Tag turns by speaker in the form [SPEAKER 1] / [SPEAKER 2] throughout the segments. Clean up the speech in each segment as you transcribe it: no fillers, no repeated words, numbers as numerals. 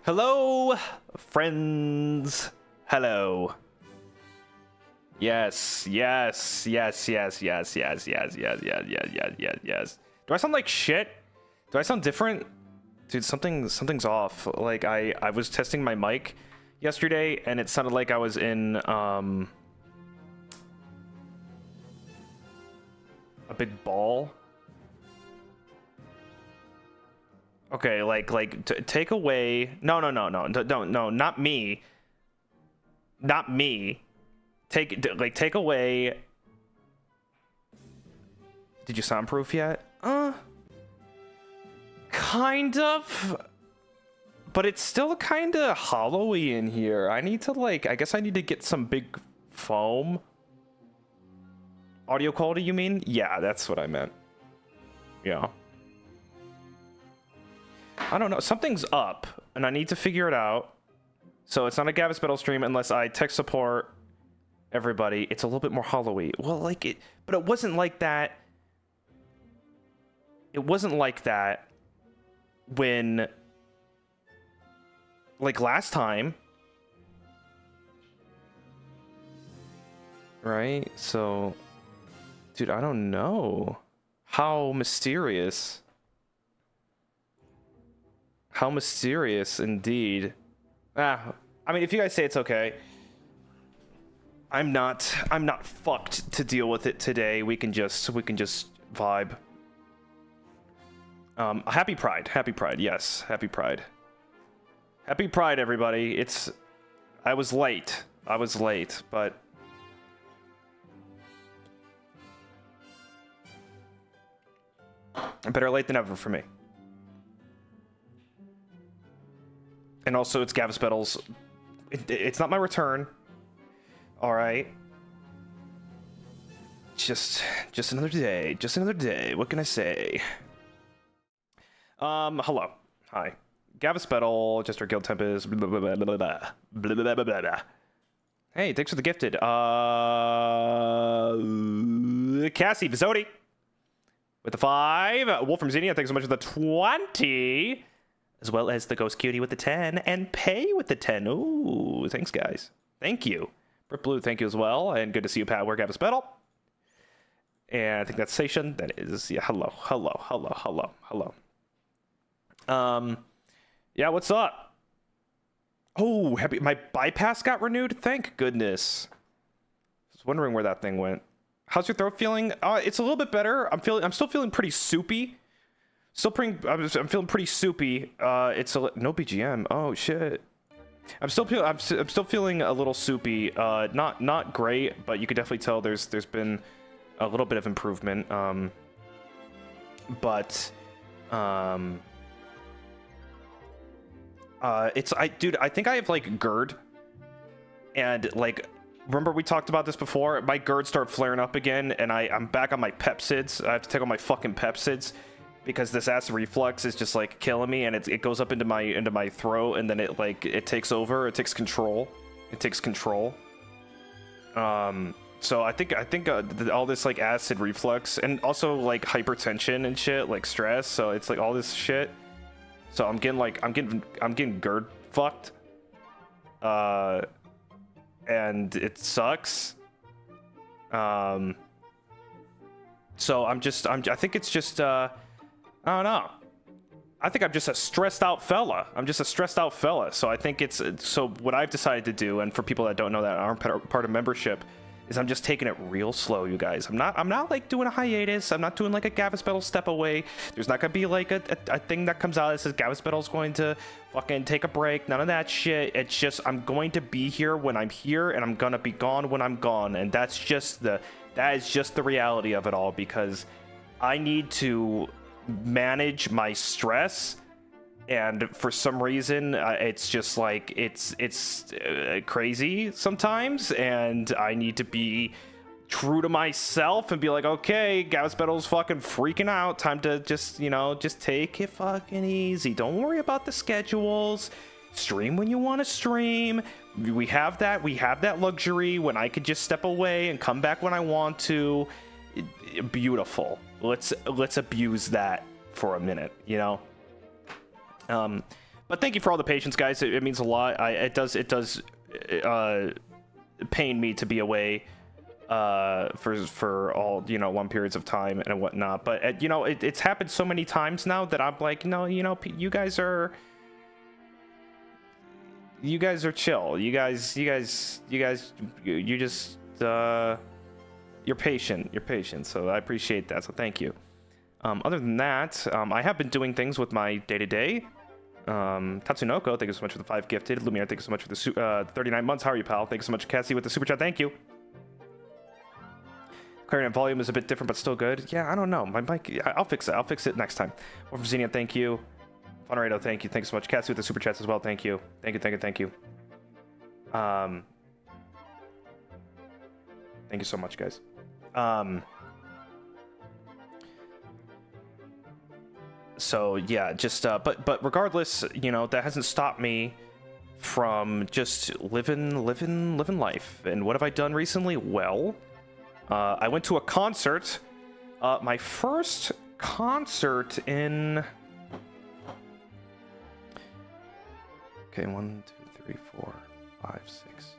[SPEAKER 1] Hello, friends. Hello. Yes. Do I sound like shit? Do I sound different? Dude, something's off. Like I was testing my mic yesterday and it sounded like I was in a big ball. Okay, take away. No, not me. Not me. Take away. Did you soundproof yet? Kind of. But it's still kind of hollowy in here. I need to I guess I need to get some big foam. Audio quality, you mean? Yeah, that's what I meant. Yeah. I don't know. Something's up, and I need to figure it out. So it's not a Gavis Bettel stream unless I tech support everybody. It's a little bit more hollowy. Well, but it wasn't like that. It wasn't like that when, last time. Right? So, dude, I don't know. How mysterious. How mysterious indeed. I mean, if you guys say it's okay, I'm not fucked to deal with it today. We can just vibe. Happy Pride. Yes, Happy Pride. Happy Pride, everybody. I was late, but better late than ever for me. And also, it's Gavis Bettel's. It's not my return. All right. Just another day. Just another day. What can I say? Hello. Hi. Gavis Bettel. Just our guild temp is. Blah, blah, blah, blah, blah, blah, blah, blah, blah, blah. Hey, thanks for the gifted. Cassie Bizzotti with the 5. Wolf from Xenia, thanks so much for the 20. As well as the Ghost Cutie with the 10 and Pay with the 10. Ooh, thanks, guys. Thank you. Britt Blue, thank you as well. And good to see you, Pat. We're Gavis Bettel. And I think that's Station. That is, yeah, hello. Yeah, what's up? Oh, happy. My bypass got renewed? Thank goodness. I was wondering where that thing went. How's your throat feeling? It's a little bit better. I'm still feeling pretty soupy. I'm feeling pretty soupy. It's no BGM. Oh shit. I'm still feeling a little soupy. Not great, but you could definitely tell there's been a little bit of improvement. Dude, I think I have GERD, and remember we talked about this before. My GERD started flaring up again, and I'm back on my Pepsids. I have to take all my fucking Pepsids, because this acid reflux is just killing me, and it goes up into my throat, and then it takes over. It takes control. So I think all this acid reflux, and also hypertension and shit, stress. So it's all this shit. So I'm getting GERD fucked. And it sucks. So I think it's just I don't know. I think I'm just a stressed out fella. So I think so what I've decided to do, and for people that don't know that aren't part of membership, is I'm just taking it real slow, you guys. I'm not doing a hiatus. I'm not doing a Gavis Bettel step away. There's not gonna be a thing that comes out that says Gavis Bettel's going to fucking take a break. None of that shit. It's just I'm going to be here when I'm here, and I'm gonna be gone when I'm gone. And that is just the reality of it all, because I need to manage my stress, and for some reason it's just it's crazy sometimes, and I need to be true to myself and be okay, Gavis Bettel's fucking freaking out, time to just take it fucking easy, don't worry about the schedules, stream when you want to stream. We have that luxury when I could just step away and come back when I want to. Beautiful. Let's abuse that for a minute, you know. But thank you for all the patience, guys. It means a lot. It does pain me to be away for all, you know, long periods of time and whatnot. But you know, it's happened so many times now that I'm like, no, you know, you guys are chill. You just you're patient. So I appreciate that. So thank you. Other than that, I have been doing things with my day-to-day. Tatsunoko, thank you so much for the 5 gifted. Lumiere, thank you so much for the 39 months. How are you, pal? Thank you so much, Cassie, with the super chat. Thank you. Clarinet volume is a bit different, but still good. Yeah, I don't know. My mic, I'll fix it next time. Or from Xenia, thank you. Fonarado, thank you. Thanks so much. Cassie with the super chats as well. Thank you. Thank you. Thank you so much, guys. So yeah, just but regardless, you know, that hasn't stopped me from just living life. And what have I done recently? Well, I went to a concert, my first concert in 1, 2, 3, 4, 5, 6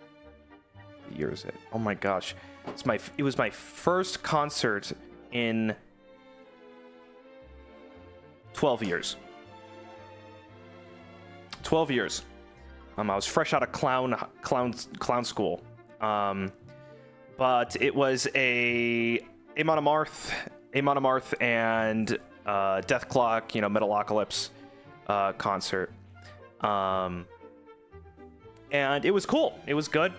[SPEAKER 1] years. Oh my gosh, it was my first concert in 12 years. 12 years. I was fresh out of clown school. But it was a Amon Amarth and Death Clock, you know, Metalocalypse concert. And it was cool. It was good.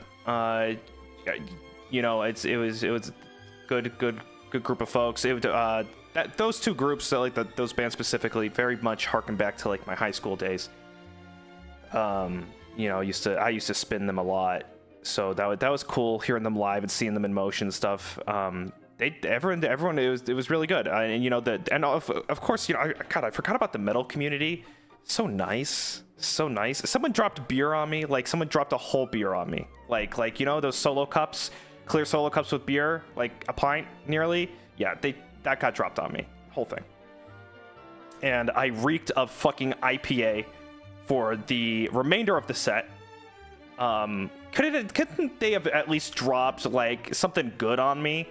[SPEAKER 1] You know, it was good group of folks. Those two groups, so like those bands specifically, very much harken back to like my high school days. You know, I used to spin them a lot, so that was cool hearing them live and seeing them in motion and stuff. Everyone, it was really good. And you know, of course, you know, I forgot about the metal community. So nice. Someone dropped beer on me. Like someone dropped a whole beer on me. Like you know those solo cups, clear solo cups with beer, like a pint nearly. Yeah, that got dropped on me, whole thing. And I reeked of fucking IPA for the remainder of the set. Couldn't they have at least dropped like something good on me?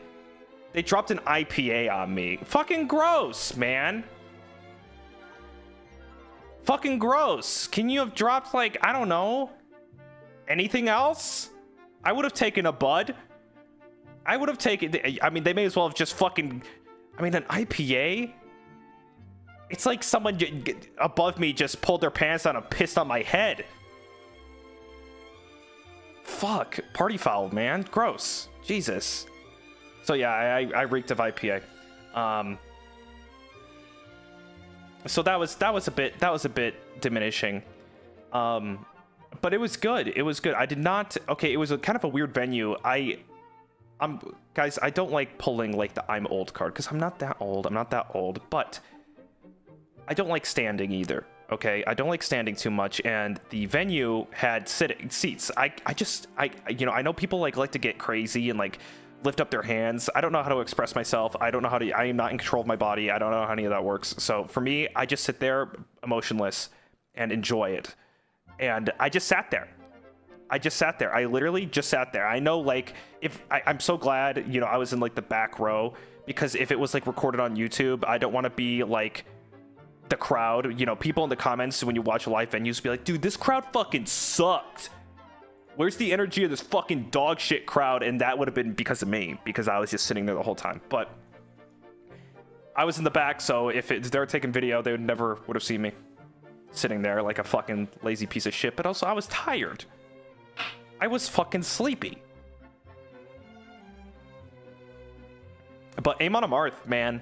[SPEAKER 1] They dropped an IPA on me. Fucking gross, man. Fucking gross. Can you have dropped, like, I don't know, anything else? I would have taken a Bud. I would have taken, I mean, they may as well have just fucking, I mean, an IPA? It's like someone above me just pulled their pants down and pissed on my head. Fuck. Party foul, man. Gross. Jesus. So yeah, I reeked of IPA. So that was a bit diminishing, but it was good. I did not. Okay, it was a kind of a weird venue. Guys, I don't like pulling like the I'm old card because I'm not that old. But I don't like standing either. Okay, I don't like standing too much, and the venue had seats. I you know, I know people like to get crazy and like lift up their hands. I don't know how to express myself. I don't know how to, I am not in control of my body. I don't know how any of that works. So for me, I just sit there emotionless and enjoy it. And I just sat there. I literally just sat there. I know, like, I'm so glad, you know, I was in like the back row, because if it was like recorded on YouTube, I don't want to be like the crowd, you know, people in the comments when you watch live venues be like, dude, this crowd fucking sucked. Where's the energy of this fucking dog shit crowd? And that would have been because of me, because I was just sitting there the whole time. But I was in the back, so if they were taking video, they would have seen me sitting there like a fucking lazy piece of shit. But also, I was tired. I was fucking sleepy. But Amon Amarth, man,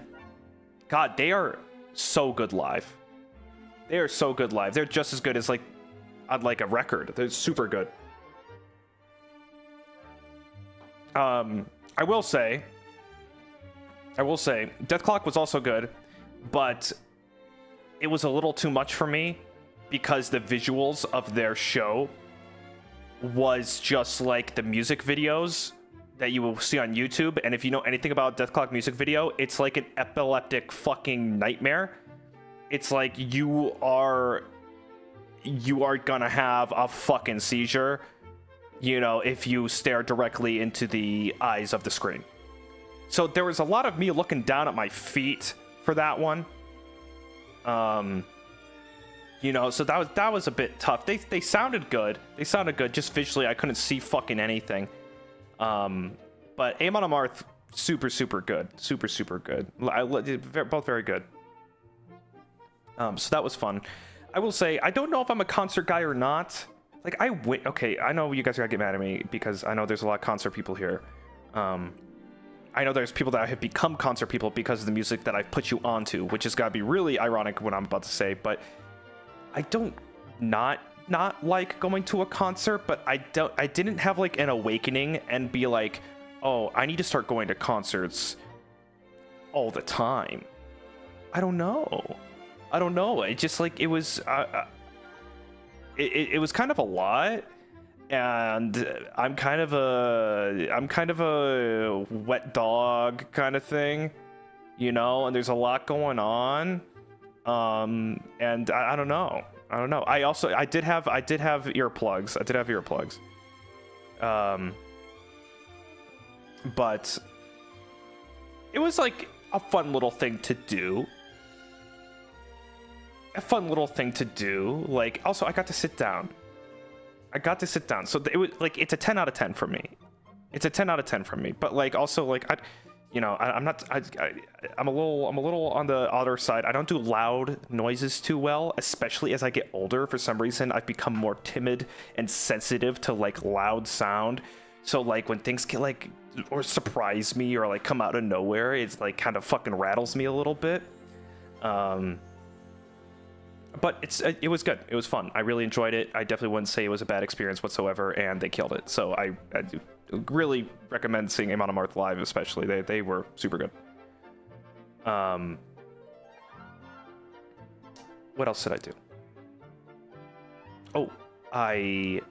[SPEAKER 1] God, they are so good live. They are so good live. They're just as good as like on like a record. They're super good. I will say, Death Clock was also good, but it was a little too much for me. because the visuals of their show was just like the music videos that you will see on YouTube. And if you know anything about Death Clock music video, it's like an epileptic fucking nightmare. It's like you are gonna have a fucking seizure, you know, if you stare directly into the eyes of the screen. So there was a lot of me looking down at my feet for that one. You know, so that was a bit tough. They sounded good. They sounded good. Just visually, I couldn't see fucking anything. But Amon Amarth, super good. Super good. Both very good. So that was fun. I will say, I don't know if I'm a concert guy or not. Like, okay, I know you guys are gonna get mad at me because I know there's a lot of concert people here. I know there's people that have become concert people because of the music that I've put you onto, which has got to be really ironic what I'm about to say, but I don't not like going to a concert, but I didn't have like an awakening and be like, oh, I need to start going to concerts all the time. I don't know. It just like, it was it was kind of a lot. And I'm kind of a wet dog kind of thing, you know, and there's a lot going on. And I don't know. I did have earplugs. But it was like a fun little thing to do. Like, also I got to sit down. So it was like, it's a 10 out of 10 for me. But like, also like, I'm a little on the other side. I don't do loud noises too well, especially as I get older. For some reason, I've become more timid and sensitive to like loud sound. So like when things get like, or surprise me or like come out of nowhere, it's like kind of fucking rattles me a little bit. But it was good. It was fun. I really enjoyed it. I definitely wouldn't say it was a bad experience whatsoever, and they killed it. So I do really recommend seeing Amon Amarth live, especially. They were super good. What else did I do? Oh, I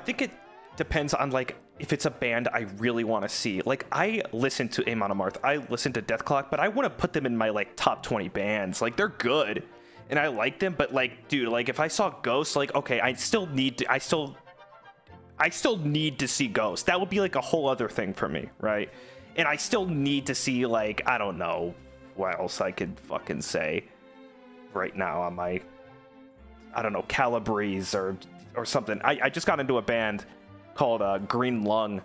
[SPEAKER 1] think it depends on like if it's a band I really want to see. Like, I listen to Amon Amarth, I listen to Death Clock, but I want to put them in my like top 20 bands. Like, they're good and I like them, but like, dude, like if I saw Ghost, like, okay, I still need to see Ghost. That would be like a whole other thing for me, right? And I still need to see, like, I don't know what else I could fucking say right now on my, I don't know, Calabrese or something. I just got into a band called Green Lung,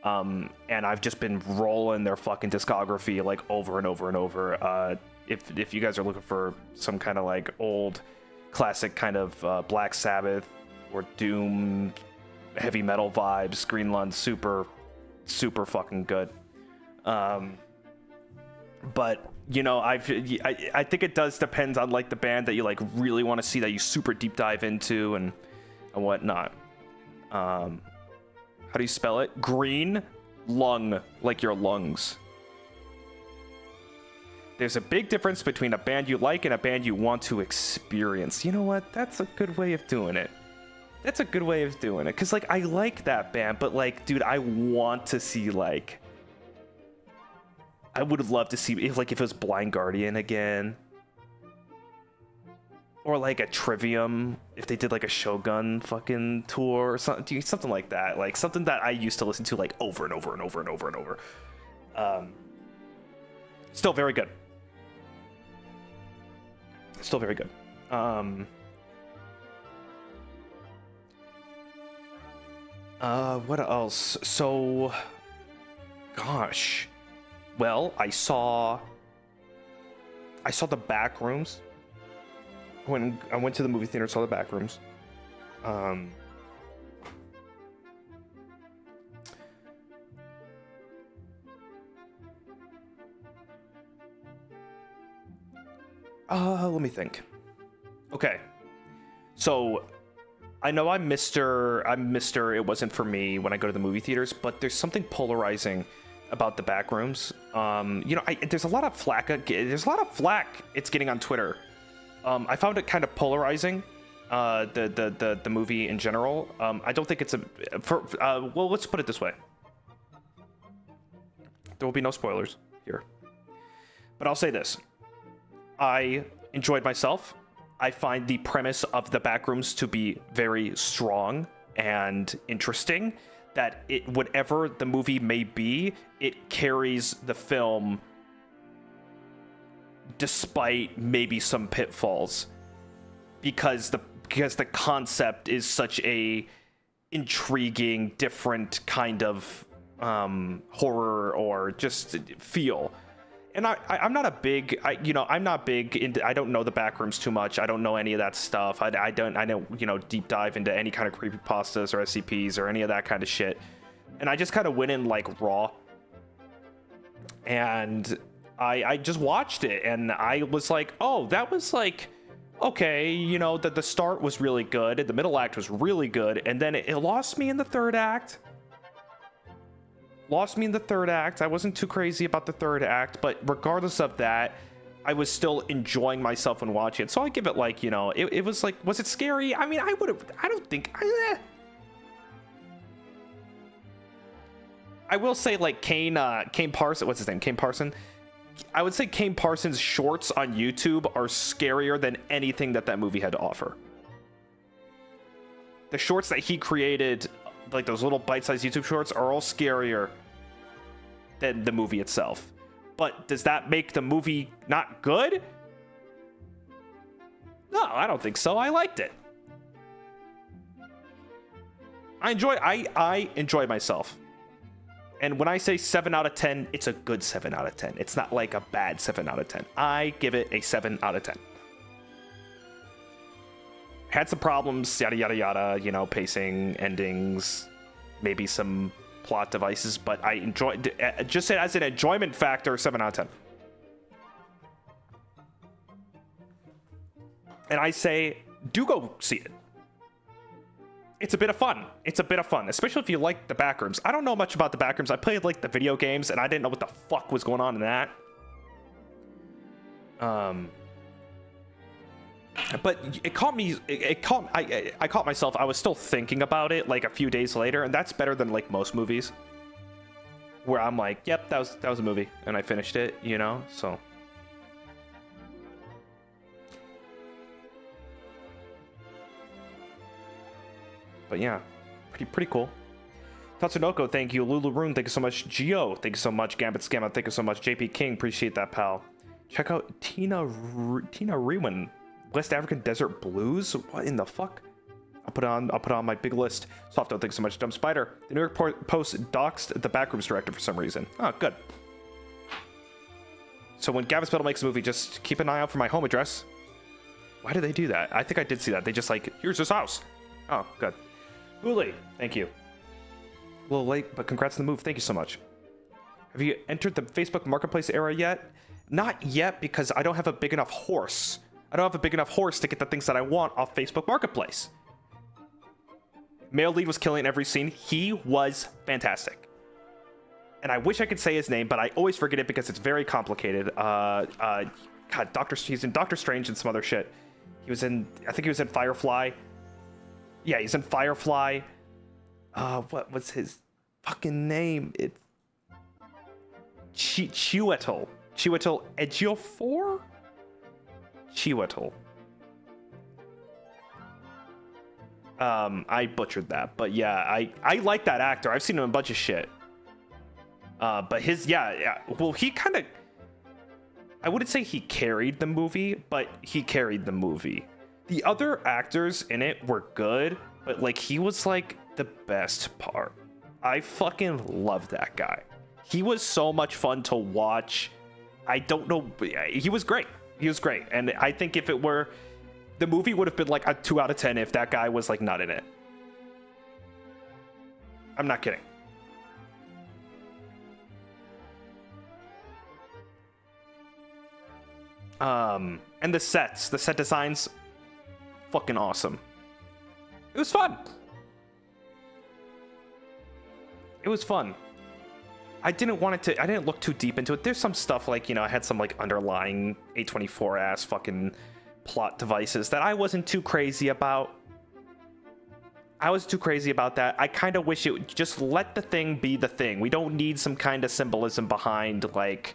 [SPEAKER 1] and I've just been rolling their fucking discography like over and over and over. If you guys are looking for some kind of like old classic kind of Black Sabbath or Doom heavy metal vibes, Green Lung, super fucking good. But you know, I think it does depend on like the band that you like really want to see, that you super deep dive into and whatnot. How do you spell it? Green Lung, like your lungs. There's a big difference between a band you like and a band you want to experience. You know what? That's a good way of doing it. Because, like, I like that band, but, like, dude, I want to see, like... I would have loved to see, if it was Blind Guardian again. Or, like, a Trivium, if they did, like, a Shogun fucking tour or something. Something like that. Like, something that I used to listen to, like, over and over and over and over and over. Still very good. What else? So, gosh. Well, I saw the Backrooms. When I went to the movie theater, saw the Backrooms. Let me think. Okay. So, I know I'm Mr. It wasn't for me when I go to the movie theaters, but there's something polarizing about the Backrooms. You know, there's a lot of flack. There's a lot of flack it's getting on Twitter I found it kind of polarizing. The movie in general. I don't think it's well, let's put it this way. There will be no spoilers here. But I'll say this. I enjoyed myself. I find the premise of the Backrooms to be very strong and interesting. That whatever the movie may be, it carries the film despite maybe some pitfalls. Because the concept is such a intriguing, different kind of horror or just feel. And I'm not a big, I'm not big into, I don't know the Backrooms too much. I don't know any of that stuff. I don't, deep dive into any kind of creepypastas or SCPs or any of that kind of shit. And I just kind of went in like raw. And I just watched it and I was like, oh, that was like, okay, the start was really good and the middle act was really good. And then it lost me in the third act. I wasn't too crazy about the third act, but regardless of that, I was still enjoying myself when watching it. So I give it like, it was like, was it scary? I mean, I will say like Kane Parson, what's his name? Kane Parson. I would say Kane Parsons' shorts on YouTube are scarier than anything that movie had to offer. The shorts that he created, like those little bite-sized YouTube shorts, are all scarier than the movie itself. But does that make the movie not good? No, I don't think so. I liked it. I enjoy myself. And when I say 7 out of 10, it's a good 7 out of 10. It's not like a bad 7 out of 10. I give it a 7 out of 10. Had some problems, yada, yada, yada, pacing, endings, maybe some plot devices, but I enjoyed, just as an enjoyment factor, 7 out of 10. And I say, do go see it. It's a bit of fun. Especially if you like the Backrooms. I don't know much about the Backrooms. I played like the video games and I didn't know what the fuck was going on in that. But it caught me. I caught myself. I was still thinking about it like a few days later, and that's better than like most movies, where I'm like, "Yep, that was a movie," and I finished it. So. But yeah, pretty cool. Tatsunoko, thank you. Lulu Rune, thank you so much. Gio, thank you so much. Gambit Scamma, thank you so much. JP King, appreciate that, pal. Check out Tina Rewin. West African Desert Blues? What in the fuck? I'll put it on my big list. Softo, thanks so much. Dumb Spider. The New York Post doxed the Backrooms director for some reason. Oh, good. So when Gavis Bettel makes a movie, just keep an eye out for my home address. Why do they do that? I think I did see that. They just like, here's his house. Oh, good. Uli, thank you. A little late, but congrats on the move. Thank you so much. Have you entered the Facebook Marketplace era yet? Not yet, because I don't have a big enough horse. I don't have a big enough horse to get the things that I want off Facebook Marketplace. Male lead was killing every scene. He was fantastic. And I wish I could say his name, but I always forget it because it's very complicated. God, he's in Doctor Strange and some other shit. I think he was in Firefly. Yeah, he's in Firefly. What was his fucking name? It's Chiwetel Ejiofor? Chiwetel. I butchered that, but yeah, I like that actor. I've seen him in a bunch of shit. But well, he kind of, I wouldn't say he carried the movie, but he carried the movie. The other actors in it were good, but like he was like the best part. I fucking love that guy. He was so much fun to watch. I don't know, he was great. And I think if it were, the movie would have been like a 2 out of 10 if that guy was like not in it. I'm not kidding. And the set designs, fucking awesome. It was fun. I didn't look too deep into it. There's some stuff like, I had some like underlying A24 ass fucking plot devices that I wasn't too crazy about. I was too crazy about that. I kind of wish it would just let the thing be the thing. We don't need some kind of symbolism behind, like,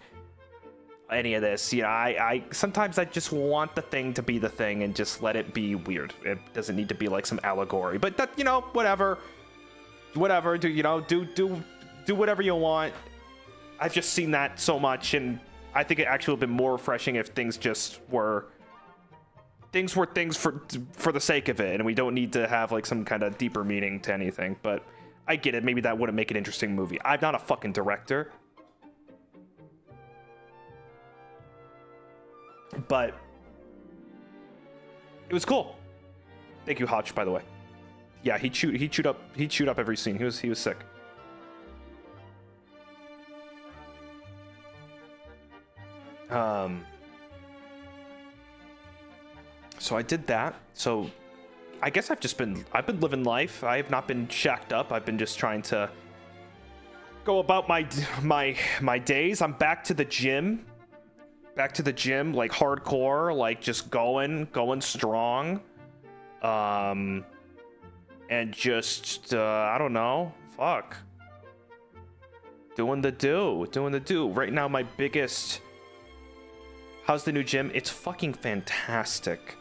[SPEAKER 1] any of this. You know, I sometimes I just want the thing to be the thing and just let it be weird. It doesn't need to be like some allegory. But that, you know, whatever. Whatever. Do whatever you want. I've just seen that so much, and I think it actually would have been more refreshing if things just were things for the sake of it, and we don't need to have like some kind of deeper meaning to anything. But I get it. Maybe that wouldn't make an interesting movie. I'm not a fucking director. But it was cool. Thank you, Hotch, by the way. Yeah, he chewed up every scene. He was sick. So I did that. So I guess I've been living life. I have not been shacked up. I've been just trying to go about my days. I'm back to the gym. Back to the gym, like hardcore, like just going strong. And just I don't know. Fuck. Doing the do. Right now my biggest. How's the new gym? It's fucking fantastic.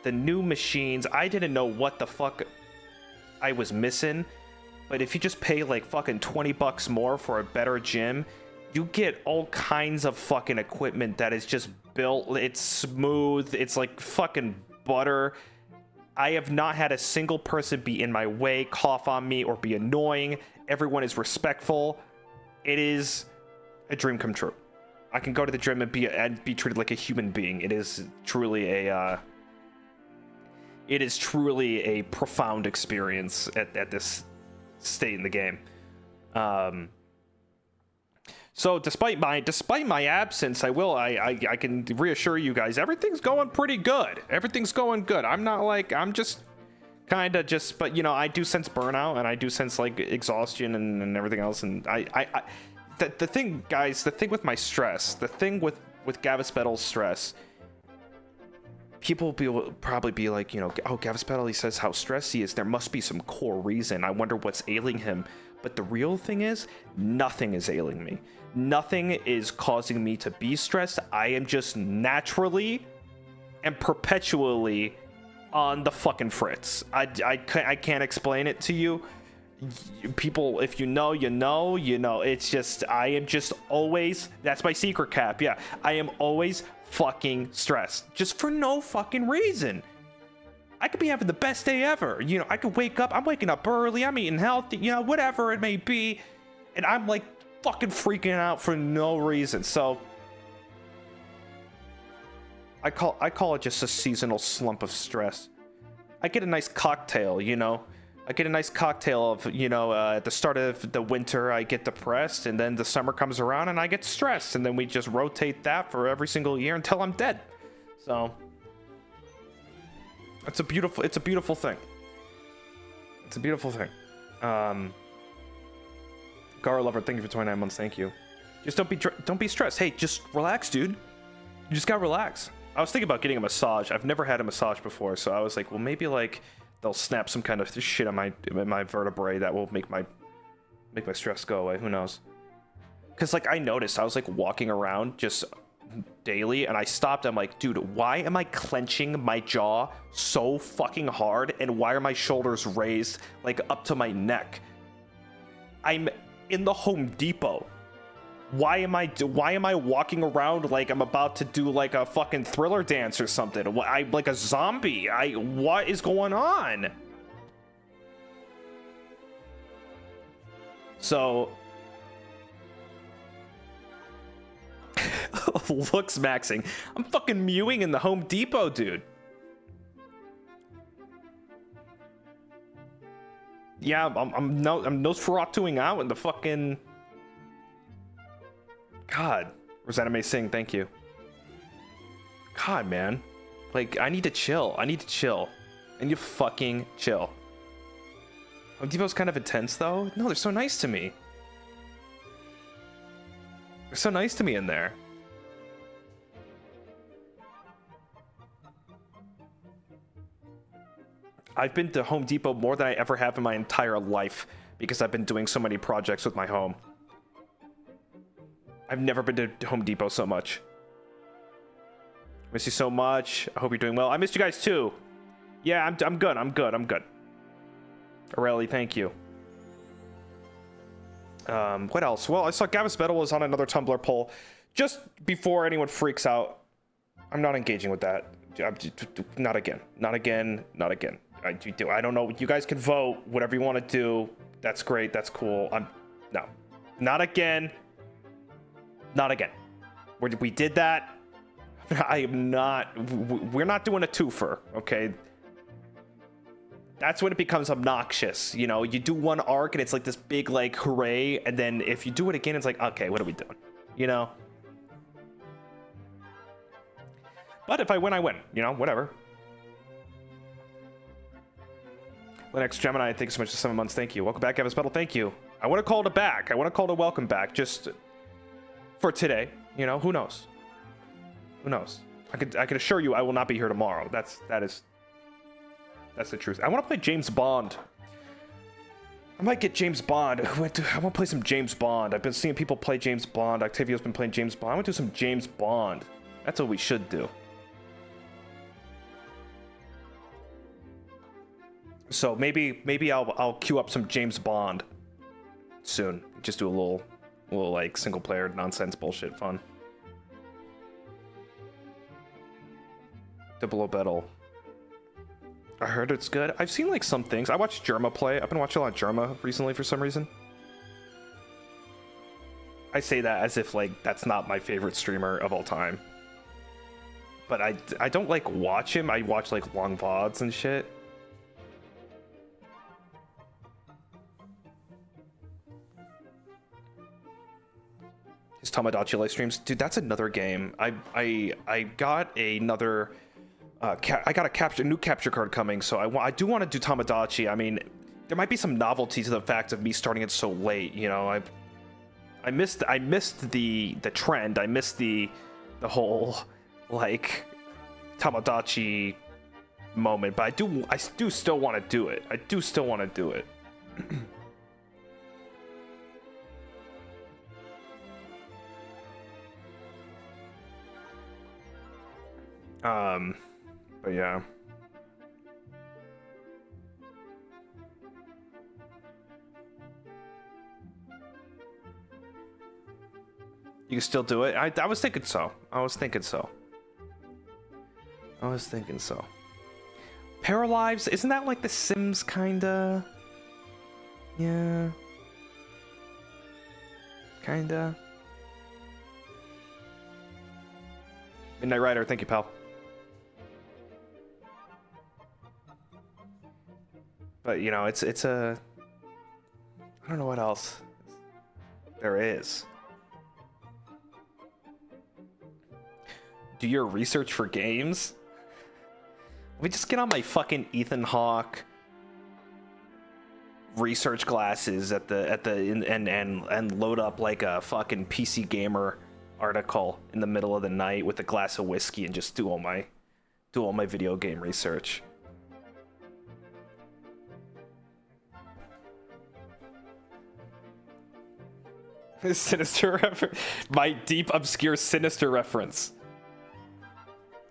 [SPEAKER 1] The new machines, I didn't know what the fuck I was missing, but if you just pay like fucking $20 more for a better gym, you get all kinds of fucking equipment that is just built. It's smooth. It's like fucking butter. I have not had a single person be in my way, cough on me, or be annoying. Everyone is respectful. It is a dream come true. I can go to the gym and be treated like a human being. It is truly a profound experience at this state in the game. So despite my absence, I can reassure you guys, everything's going pretty good. Everything's going good. I'm just kind of just, but you know, I do sense burnout, and I do sense like exhaustion and everything else. And the thing, guys, the thing with my stress, the thing with Gavis Bettel's stress, people will probably be like, you know, oh, Gavis Bettel, he says how stressed he is. There must be some core reason. I wonder what's ailing him. But the real thing is, nothing is ailing me. Nothing is causing me to be stressed. I am just naturally and perpetually on the fucking fritz. I can't explain it to you. People, if you know, you know. It's just, I am just always, that's my secret cap. Yeah, I am always fucking stressed, just for no fucking reason. I could be having the best day ever. You know, I could wake up, I'm waking up early, I'm eating healthy, you know, whatever it may be, and I'm like fucking freaking out for no reason. So I call it just a seasonal slump of stress. I get a nice cocktail, you know. I get a nice cocktail of, you know, at the start of the winter, I get depressed, and then the summer comes around and I get stressed, and then we just rotate that for every single year until I'm dead. So it's a beautiful thing. It's a beautiful thing. Gara Lover, thank you for 29 months. Thank you. Just don't be stressed. Hey, just relax, dude. You just gotta relax. I was thinking about getting a massage. I've never had a massage before, so I was like, well, maybe like they'll snap some kind of shit on my vertebrae that will make my stress go away. Who knows? Because like I noticed, I was like walking around just daily, and I stopped. I'm like, dude, why am I clenching my jaw so fucking hard, and why are my shoulders raised like up to my neck? I'm in the Home Depot. Why am I walking around like I'm about to do like a fucking Thriller dance or something? I like a zombie. What is going on? So looks maxing. I'm fucking mewing in the Home Depot, dude. Yeah, I'm Nosferatuing out in the fucking. God, Rosanna May Singh, thank you. God, man, like I need to chill. I need to fucking chill. Home Depot's kind of intense, though. No, they're so nice to me. They're so nice to me in there. I've been to Home Depot more than I ever have in my entire life because I've been doing so many projects with my home. I've never been to Home Depot so much. Miss you so much. I hope you're doing well. I missed you guys too. Yeah, I'm good. I'm good. Aurelie, thank you. What else? Well, I saw Gavis Bettel was on another Tumblr poll. Just before anyone freaks out, I'm not engaging with that. Not again. I don't know. You guys can vote whatever you want to do. That's great. That's cool. No, not again. We did that. I am not. We're not doing a twofer. Okay. That's when it becomes obnoxious. You know, you do one arc and it's like this big like hooray, and then if you do it again, it's like, okay, what are we doing? You know. But if I win, I win. You know, whatever. Linux Gemini, thanks so much for 7 months. Thank you. Welcome back, Gavis Bettel. Thank you. I want to call it back. I want to call it a welcome back just for today. You know, who knows? Who knows? I could assure you I will not be here tomorrow. That's the truth. I want to play James Bond. I might get James Bond. I want to play some James Bond. I've been seeing people play James Bond. Octavio's been playing James Bond. I want to do some James Bond. That's what we should do. So maybe I'll queue up some James Bond soon. Just do a little like single player nonsense bullshit fun. Double Bettel. I heard it's good. I've seen like some things. I watched Germa play. I've been watching a lot of Germa recently for some reason. I say that as if like that's not my favorite streamer of all time. But I don't like watch him. I watch like long VODs and shit. His Tamagotchi live streams, dude. That's another game. I got another. I got a new capture card coming, so I do want to do Tamagotchi. I mean, there might be some novelty to the fact of me starting it so late. You know, I missed the trend. I missed the whole like Tamagotchi moment. But I do still want to do it. I do still want to do it. But yeah. You can still do it? I was thinking so. Paralives, isn't that like The Sims kinda? Yeah. Kinda. Midnight Rider, thank you, pal. But you know, it's a. I don't know what else there is. Do your research for games? Let me just get on my fucking Ethan Hawke research glasses and load up like a fucking PC Gamer article in the middle of the night with a glass of whiskey and just do all my video game research. Sinister reference. My deep obscure Sinister reference.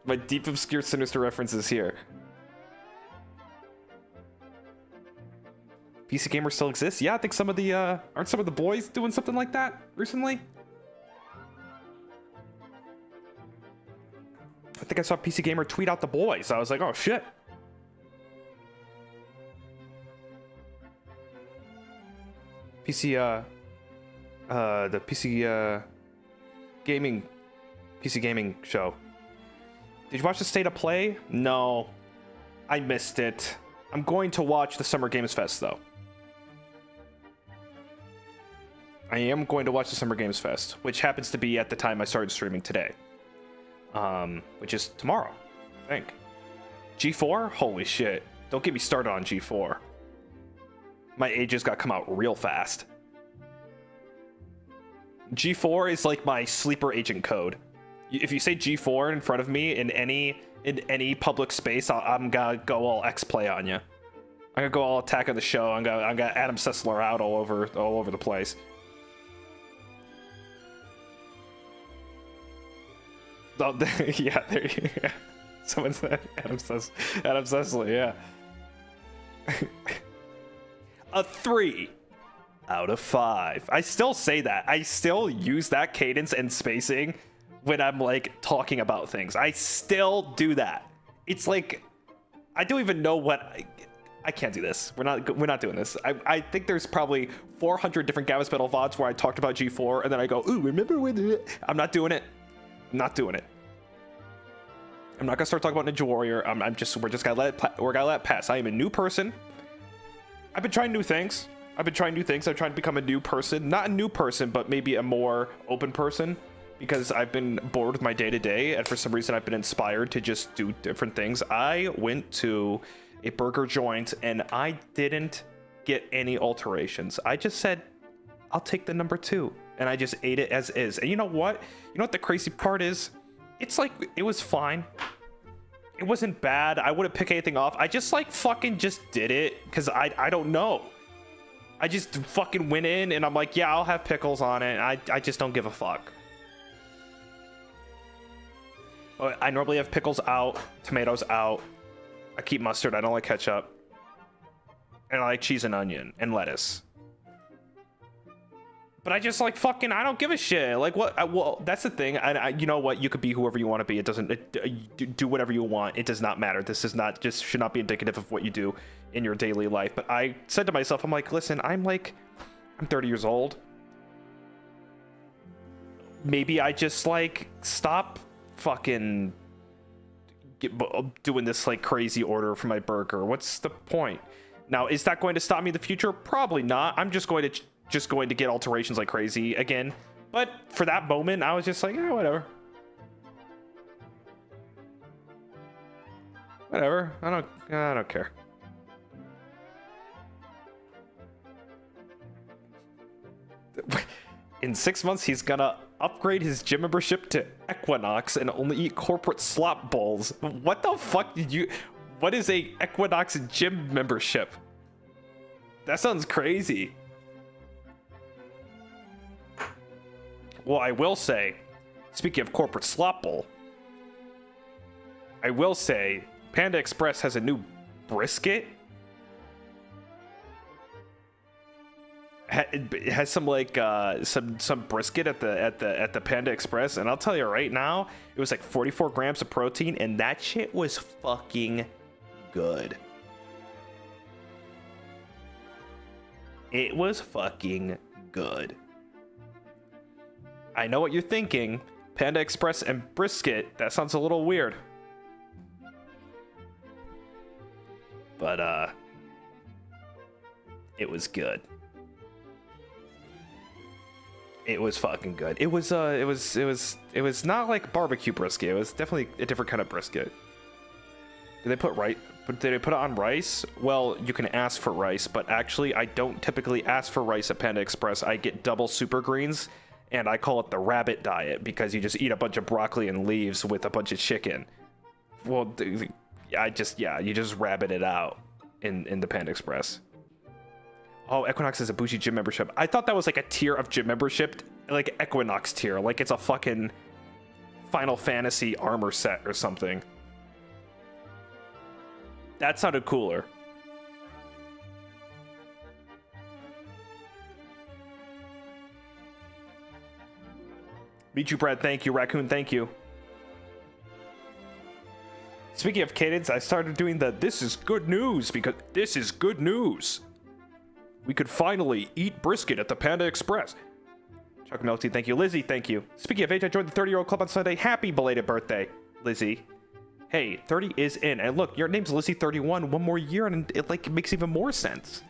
[SPEAKER 1] My deep obscure Sinister reference is here. PC Gamer still exists? Yeah, I think some of the aren't some of the boys doing something like that recently? I think I saw PC Gamer tweet out the boys. I was like, oh shit. The PC gaming show. Did you watch the State of Play? No, I missed it. I'm going to watch the Summer Games Fest though. I am going to watch the Summer Games Fest, which happens to be at the time I started streaming today. Which is tomorrow, I think. G4? Holy shit. Don't get me started on G4. My ages got come out real fast. G4 is like my sleeper agent code. If you say G4 in front of me in any public space, I'm gonna go all X-play on you. I'm gonna go all Attack of the Show. I'm gonna Adam Sessler out all over the place. Oh, yeah, there you go. Someone said Adam Sessler, yeah. A 3 out of 5. I still say that. I still use that cadence and spacing when I'm like talking about things. I still do that. It's like I don't even know what I can't do this. We're not doing this. I think there's probably 400 different Gavis Bettel VODs where I talked about G4 and then I go, ooh, remember when? I'm not doing it. I'm not doing it. I'm not gonna start talking about Ninja Warrior. We're just gonna let it pass. I am a new person. I've been trying new things. I'm trying to become a new person. Not a new person, but maybe a more open person, because I've been bored with my day-to-day, and for some reason I've been inspired to just do different things. I went to a burger joint and I didn't get any alterations. I just said, I'll take the number 2, and I just ate it as is. And you know what? You know what the crazy part is? It's like, it was fine. It wasn't bad. I wouldn't pick anything off. I just like fucking just did it because I don't know. I just fucking went in and I'm like, yeah, I'll have pickles on it. I just don't give a fuck. I normally have pickles out, tomatoes out. I keep mustard. I don't like ketchup. And I like cheese and onion and lettuce. But I just like fucking, I don't give a shit. Like what? Well, that's the thing. You know what? You could be whoever you want to be. It doesn't do whatever you want. It does not matter. This is not just should not be indicative of what you do in your daily life. But I said to myself, I'm like, listen, I'm 30 years old. Maybe I just like stop fucking doing this like crazy order for my burger. What's the point? Now, is that going to stop me in the future? Probably not. I'm just going to get alterations like crazy again. But for that moment, I was just like, yeah, whatever. Whatever. I don't care. In 6 months, he's gonna upgrade his gym membership to Equinox and only eat corporate slop bowls. What the fuck did you... What is a Equinox gym membership? That sounds crazy. Well, I will say, speaking of corporate slop bowl, I will say Panda Express has a new brisket. It has some like some brisket at the Panda Express, and I'll tell you right now, it was like 44 grams of protein, and that shit was fucking good. It was fucking good. I know what you're thinking. Panda Express and brisket, that sounds a little weird. But it was good. It was fucking good. It was not like barbecue brisket. It was definitely a different kind of brisket. Did they put it on rice? Well, you can ask for rice, but actually I don't typically ask for rice at Panda Express. I get double super greens, and I call it the rabbit diet because you just eat a bunch of broccoli and leaves with a bunch of chicken. Well, you just rabbit it out in the Panda Express. Oh, Equinox is a bougie gym membership. I thought that was like a tier of gym membership, like Equinox tier, like it's a fucking Final Fantasy armor set or something. That sounded cooler. Meet you, Brad. Thank you. Raccoon, thank you. Speaking of cadence, I started doing the this is good news because this is good news. We could finally eat brisket at the Panda Express. Chuck Melty, thank you. Lizzie, thank you. Speaking of age, I joined the 30-year-old club on Sunday. Happy belated birthday, Lizzie. Hey, 30 is in. And look, your name's Lizzie31. One more year and it makes even more sense.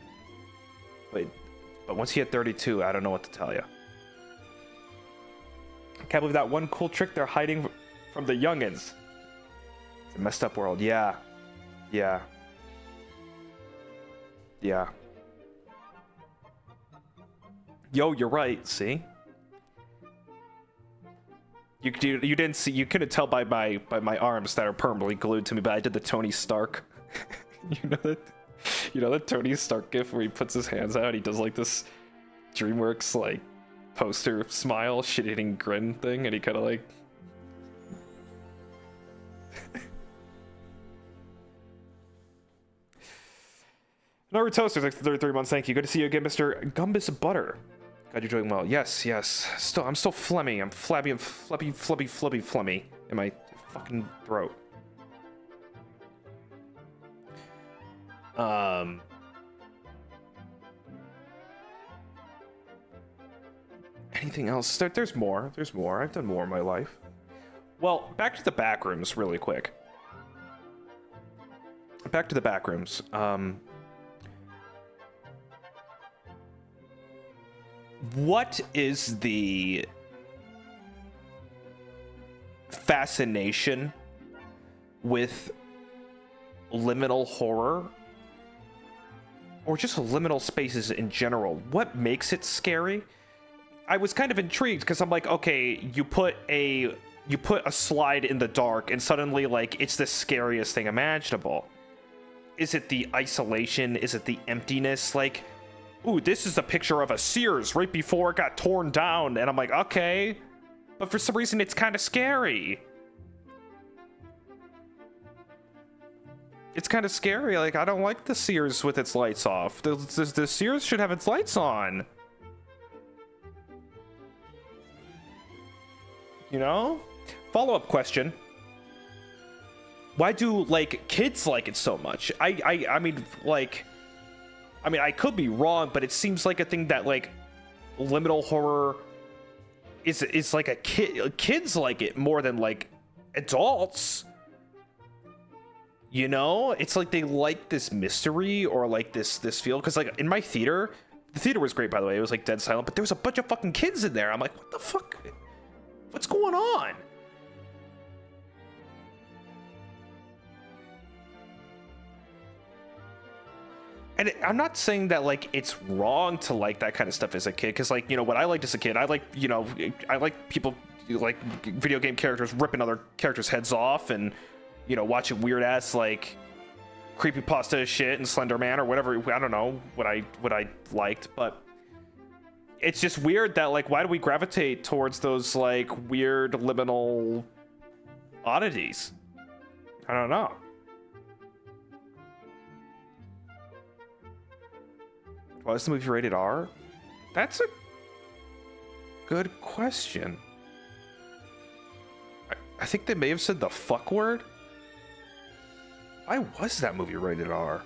[SPEAKER 1] But once you hit 32, I don't know what to tell you. I can't believe that one cool trick they're hiding from the youngins. It's a messed up world. Yeah. Yeah. Yeah. Yo, you're right. See, you didn't see. You couldn't tell by my arms that are permanently glued to me, but I did the Tony Stark. You know that? You know that Tony Stark gif where he puts his hands out, he does like this DreamWorks like poster smile, shit-eating grin thing, and he kind of like... Number Toasters, like 33 months, thank you. Good to see you again, Mr. Gumbus Butter. Glad you're doing well. Yes, yes. I'm still phlegmy. I'm flabby and flubby in my fucking throat. Anything else? There's more. There's more. I've done more in my life. Well, back to the back rooms really quick. Back to the back rooms. What is the fascination with liminal horror? Or just liminal spaces in general? What makes it scary? I was kind of intrigued because I'm like, okay, you put a slide in the dark and suddenly like it's the scariest thing imaginable. Is it the isolation? Is it the emptiness? Like, ooh, this is a picture of a Sears right before it got torn down, and I'm like, okay, but for some reason it's kind of scary. It's kind of scary. Like, I don't like the Sears with its lights off. The Sears should have its lights on. You know? Follow-up question. Why do, like, kids like it so much? I mean, like... I mean, I could be wrong, but it seems like a thing that, like, liminal horror is like a kid... Kids like it more than, like, adults. You know? It's like they like this mystery or, like, this feel. Because, like, in my theater... The theater was great, by the way. It was, like, dead silent. But there was a bunch of fucking kids in there. I'm like, what the fuck? What's going on? And I'm not saying that, like, it's wrong to like that kind of stuff as a kid. Because, like, you know, what I liked as a kid, I like, you know, I like people, like, video game characters ripping other characters' heads off and, you know, watching weird-ass, like, creepypasta shit and Slender Man or whatever. I don't know what I liked. But it's just weird that, like, why do we gravitate towards those, like, weird liminal oddities? I don't know. Why is the movie rated R? That's a good question. I think they may have said the fuck word. Why was that movie rated R?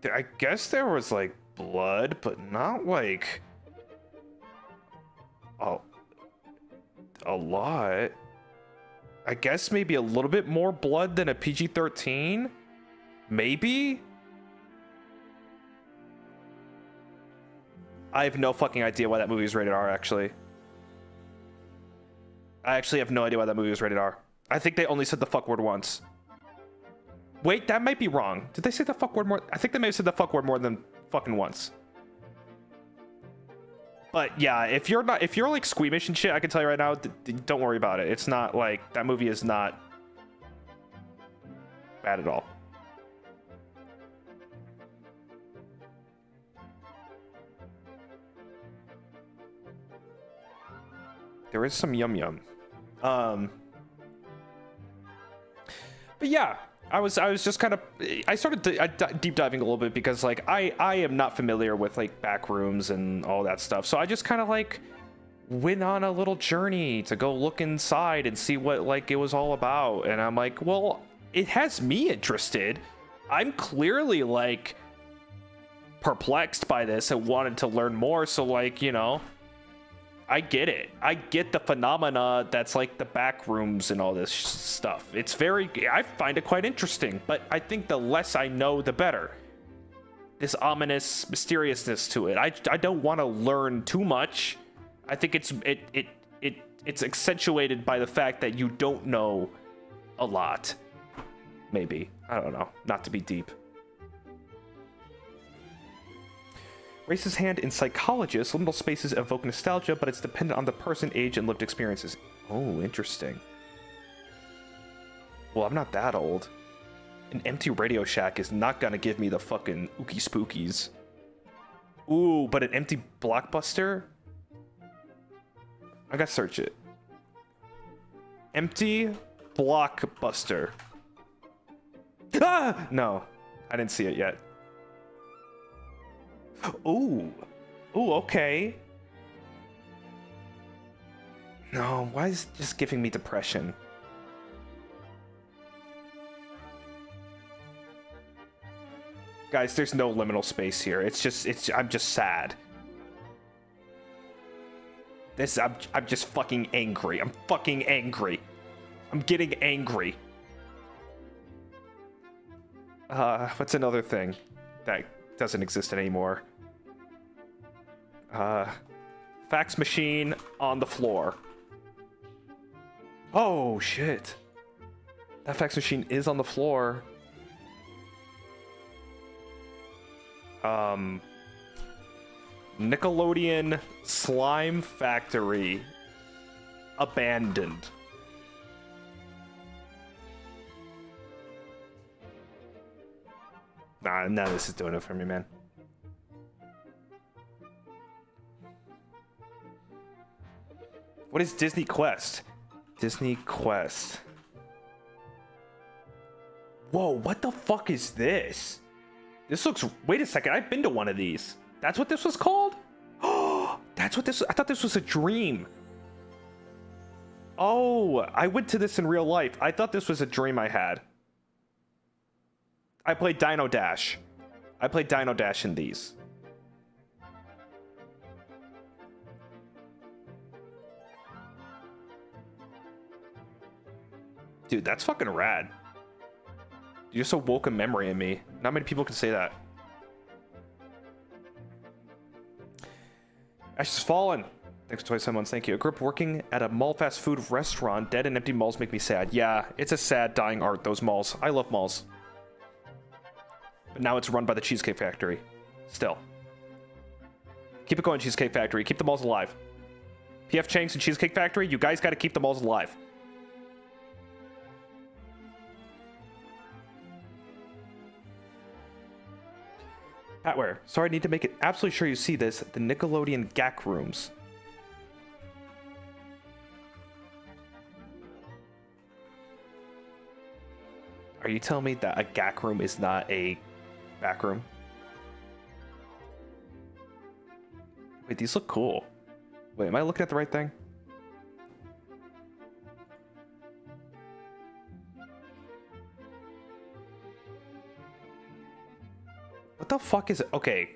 [SPEAKER 1] I guess there was, like, blood, but not, like, a lot. I guess maybe a little bit more blood than a PG-13? Maybe? I have no fucking idea why that movie is rated R, actually. I actually have no idea why that movie was rated R. I think they only said the fuck word once. Wait, that might be wrong. Did they say the fuck word more? I think they may have said the fuck word more than fucking once. But yeah, if you're like squeamish and shit, I can tell you right now, don't worry about it. It's not like, that movie is not bad at all. There is some yum yum. But yeah, I was just kind of, I started deep diving a little bit because, like, I am not familiar with, like, back rooms and all that stuff. So I just kind of, like, went on a little journey to go look inside and see what, like, it was all about. And I'm like, well, it has me interested. I'm clearly, like, perplexed by this and wanted to learn more. So, like, you know, I get it. I get the phenomena that's like the back rooms and all this stuff. It's I find it quite interesting, but I think the less I know, the better. This ominous mysteriousness to it. I don't want to learn too much. I think it's accentuated by the fact that you don't know a lot. Maybe. I don't know. Not to be deep. Raises hand in psychologist. Liminal spaces evoke nostalgia, but it's dependent on the person, age, and lived experiences. Oh, interesting. Well, I'm not that old. An empty Radio Shack is not gonna give me the fucking ookie spookies. Ooh, but an empty Blockbuster? I gotta search it. Empty Blockbuster. Ah! No, I didn't see it yet. Ooh. Ooh, okay. No, why is it just giving me depression? Guys, there's no liminal space here. I'm just sad. I'm just fucking angry. I'm fucking angry. I'm getting angry. What's another thing that doesn't exist anymore? Fax machine on the floor. Oh, shit. That fax machine is on the floor. Nickelodeon Slime Factory abandoned. Nah, none of this is doing it for me, man. What is Disney Quest? Disney Quest. Whoa, what the fuck is this? This looks... Wait a second, I've been to one of these. That's what this was called? Oh, that's what this... I thought this was a dream. Oh, I went to this in real life. I thought this was a dream I had. I played Dino Dash. I played Dino Dash in these. Dude, that's fucking rad. You just awoke a memory in me. Not many people can say that. Ashes Fallen. Thanks for 27 months. Thank you. I grew up working at a mall fast food restaurant. Dead and empty malls make me sad. Yeah, it's a sad, dying art, those malls. I love malls. But now it's run by the Cheesecake Factory. Still. Keep it going, Cheesecake Factory. Keep the malls alive. PF Chang's and Cheesecake Factory, you guys gotta keep the malls alive. Patware. Sorry, I need to make it absolutely sure you see this. The Nickelodeon GAC rooms. Are you telling me that a GAC room is not a back room? Wait, these look cool. Wait, am I looking at the right thing? What the fuck is it? Okay.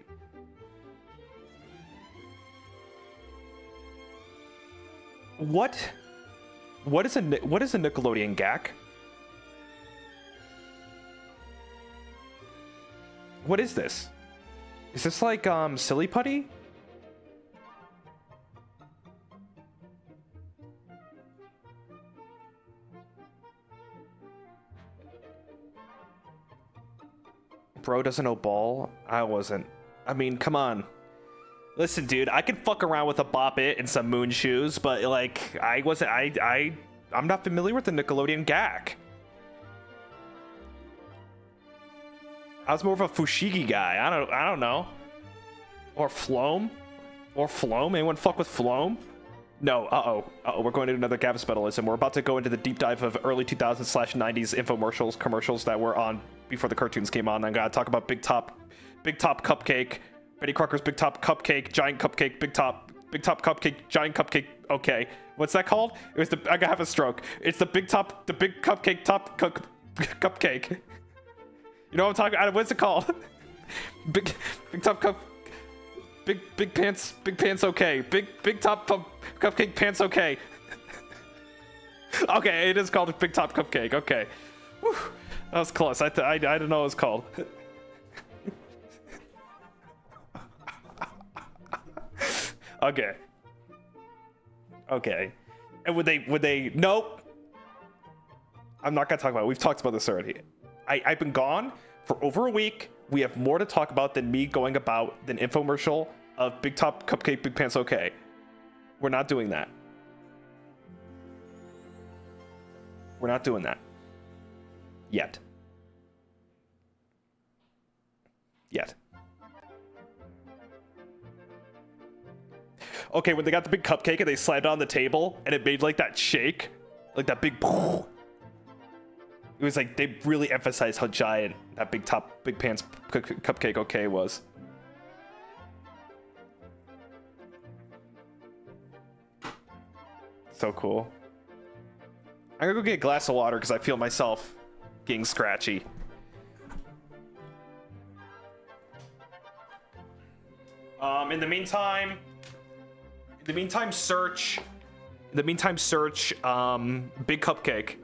[SPEAKER 1] What is a Nickelodeon GAC? What is this? Is this like Silly Putty? Bro doesn't know ball? I wasn't. I mean, come on. Listen, dude, I can fuck around with a Bop It and some Moon Shoes, but like, I'm not familiar with the Nickelodeon GAC. I was more of a Fushigi guy. I don't know. Or Floam? Or Floam? Anyone fuck with Floam? No, we're going to another Gavis Bettelism. We're about to go into the deep dive of early 2000s/90s infomercials, commercials that were on before the cartoons came on. I gotta talk about Big Top Cupcake, Betty Crocker's Big Top Cupcake, Giant Cupcake, Big Top Cupcake, Giant Cupcake. Okay, what's that called? It was I gotta have a stroke. It's the Big Cupcake Cupcake. You know what I'm talking about? What's it called? Big Top Cup. Big pants, okay. Big top cupcake pants, okay. Okay, it is called a Big Top Cupcake, okay. Whew, that was close. I didn't know what it was called. Okay. Okay. And would they, nope. I'm not gonna talk about it. We've talked about this already. I've been gone for over a week. we have more to talk about than me going about an infomercial of Big Top Cupcake, Big Pants Okay. We're not doing that. We're not doing that. Yet. Yet. Okay, when they got the big cupcake and they slammed it on the table and it made like that shake, like that big. It was like they really emphasized how giant that Big Pants Cupcake Okay was. So cool. I'm gonna go get a glass of water because I feel myself getting scratchy. In the meantime, search Big Cupcake.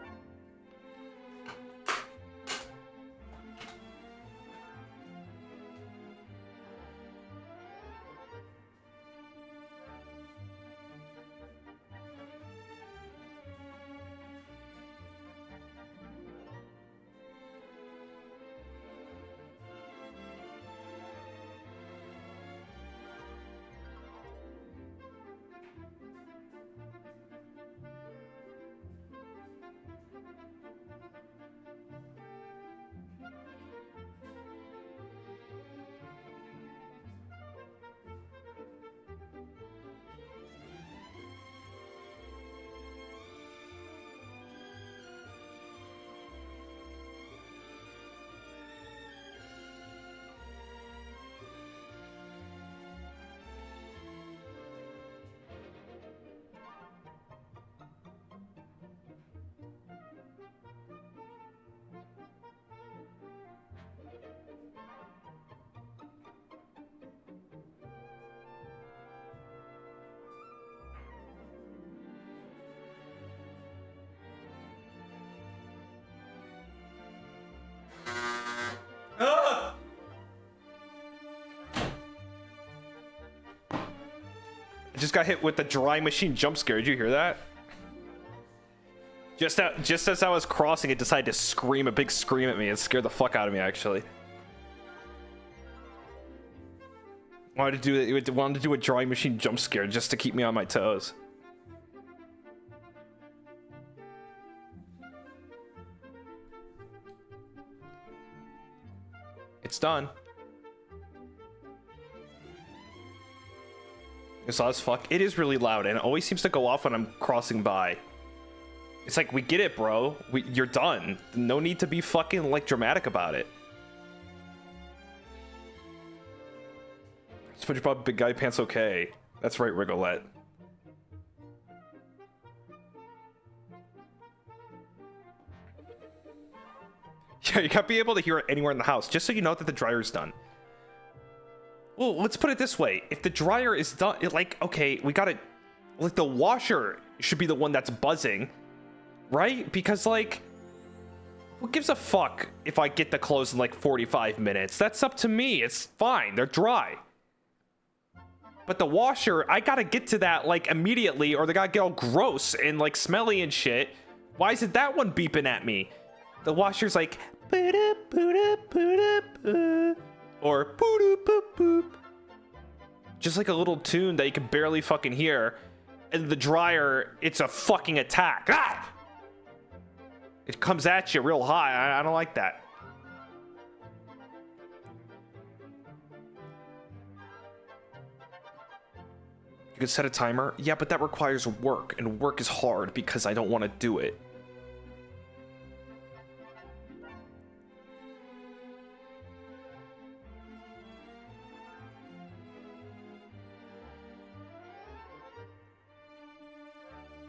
[SPEAKER 1] I just got hit with the dry machine jump scare. Did you hear that? Just as I was crossing, it decided to scream a big scream at me. It scared the fuck out of me, actually. Wanted to do a drawing machine jump scare just to keep me on my toes. It's done. It's loud as fuck. It is really loud, and it always seems to go off when I'm crossing by. It's like, we get it, bro. You're done. No need to be fucking, like, dramatic about it. SpongeBob Big Guy Pants Okay. That's right, Rigolette. Yeah, you gotta be able to hear it anywhere in the house, just so you know that the dryer's done. Well, let's put it this way. If the dryer is done, okay, we gotta... Like, the washer should be the one that's buzzing, right? Because, like... Who gives a fuck if I get the clothes in, like, 45 minutes? That's up to me. It's fine. They're dry. But the washer, I gotta get to that, like, immediately, or they gotta get all gross and, like, smelly and shit. Why isn't that one beeping at me? The washer's like... Or boop boop boop, just like a little tune that you can barely fucking hear. And the dryer, it's a fucking attack. Ah! It comes at you real high. I don't like that. You could set a timer. Yeah, but that requires work, and work is hard because I don't want to do it.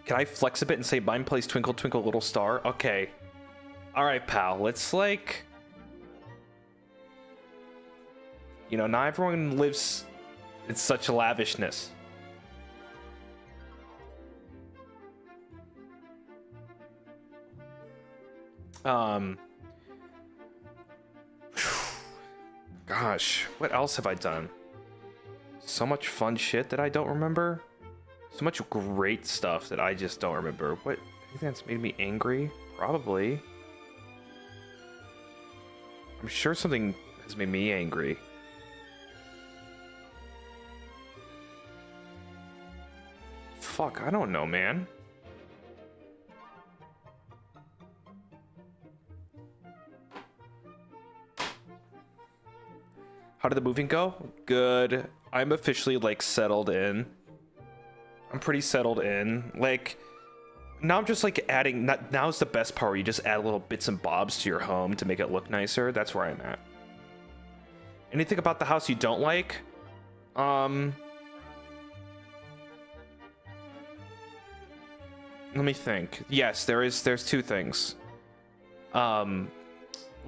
[SPEAKER 1] Can I flex a bit and say mine plays Twinkle Twinkle Little Star? Okay. Alright, pal. Let's, like... You know, not everyone lives in such lavishness. Gosh, what else have I done? So much fun shit that I don't remember. So much great stuff that I just don't remember. What? Anything that's made me angry? Probably. I'm sure something It's made me angry. Fuck, I don't know, man. How did the moving go? Good. I'm officially, like, settled in. I'm pretty settled in. Like, now I'm just, like, adding... Now's the best part where you just add little bits and bobs to your home to make it look nicer. That's where I'm at. Anything about the house you don't like? Let me think. Yes, there's two things. One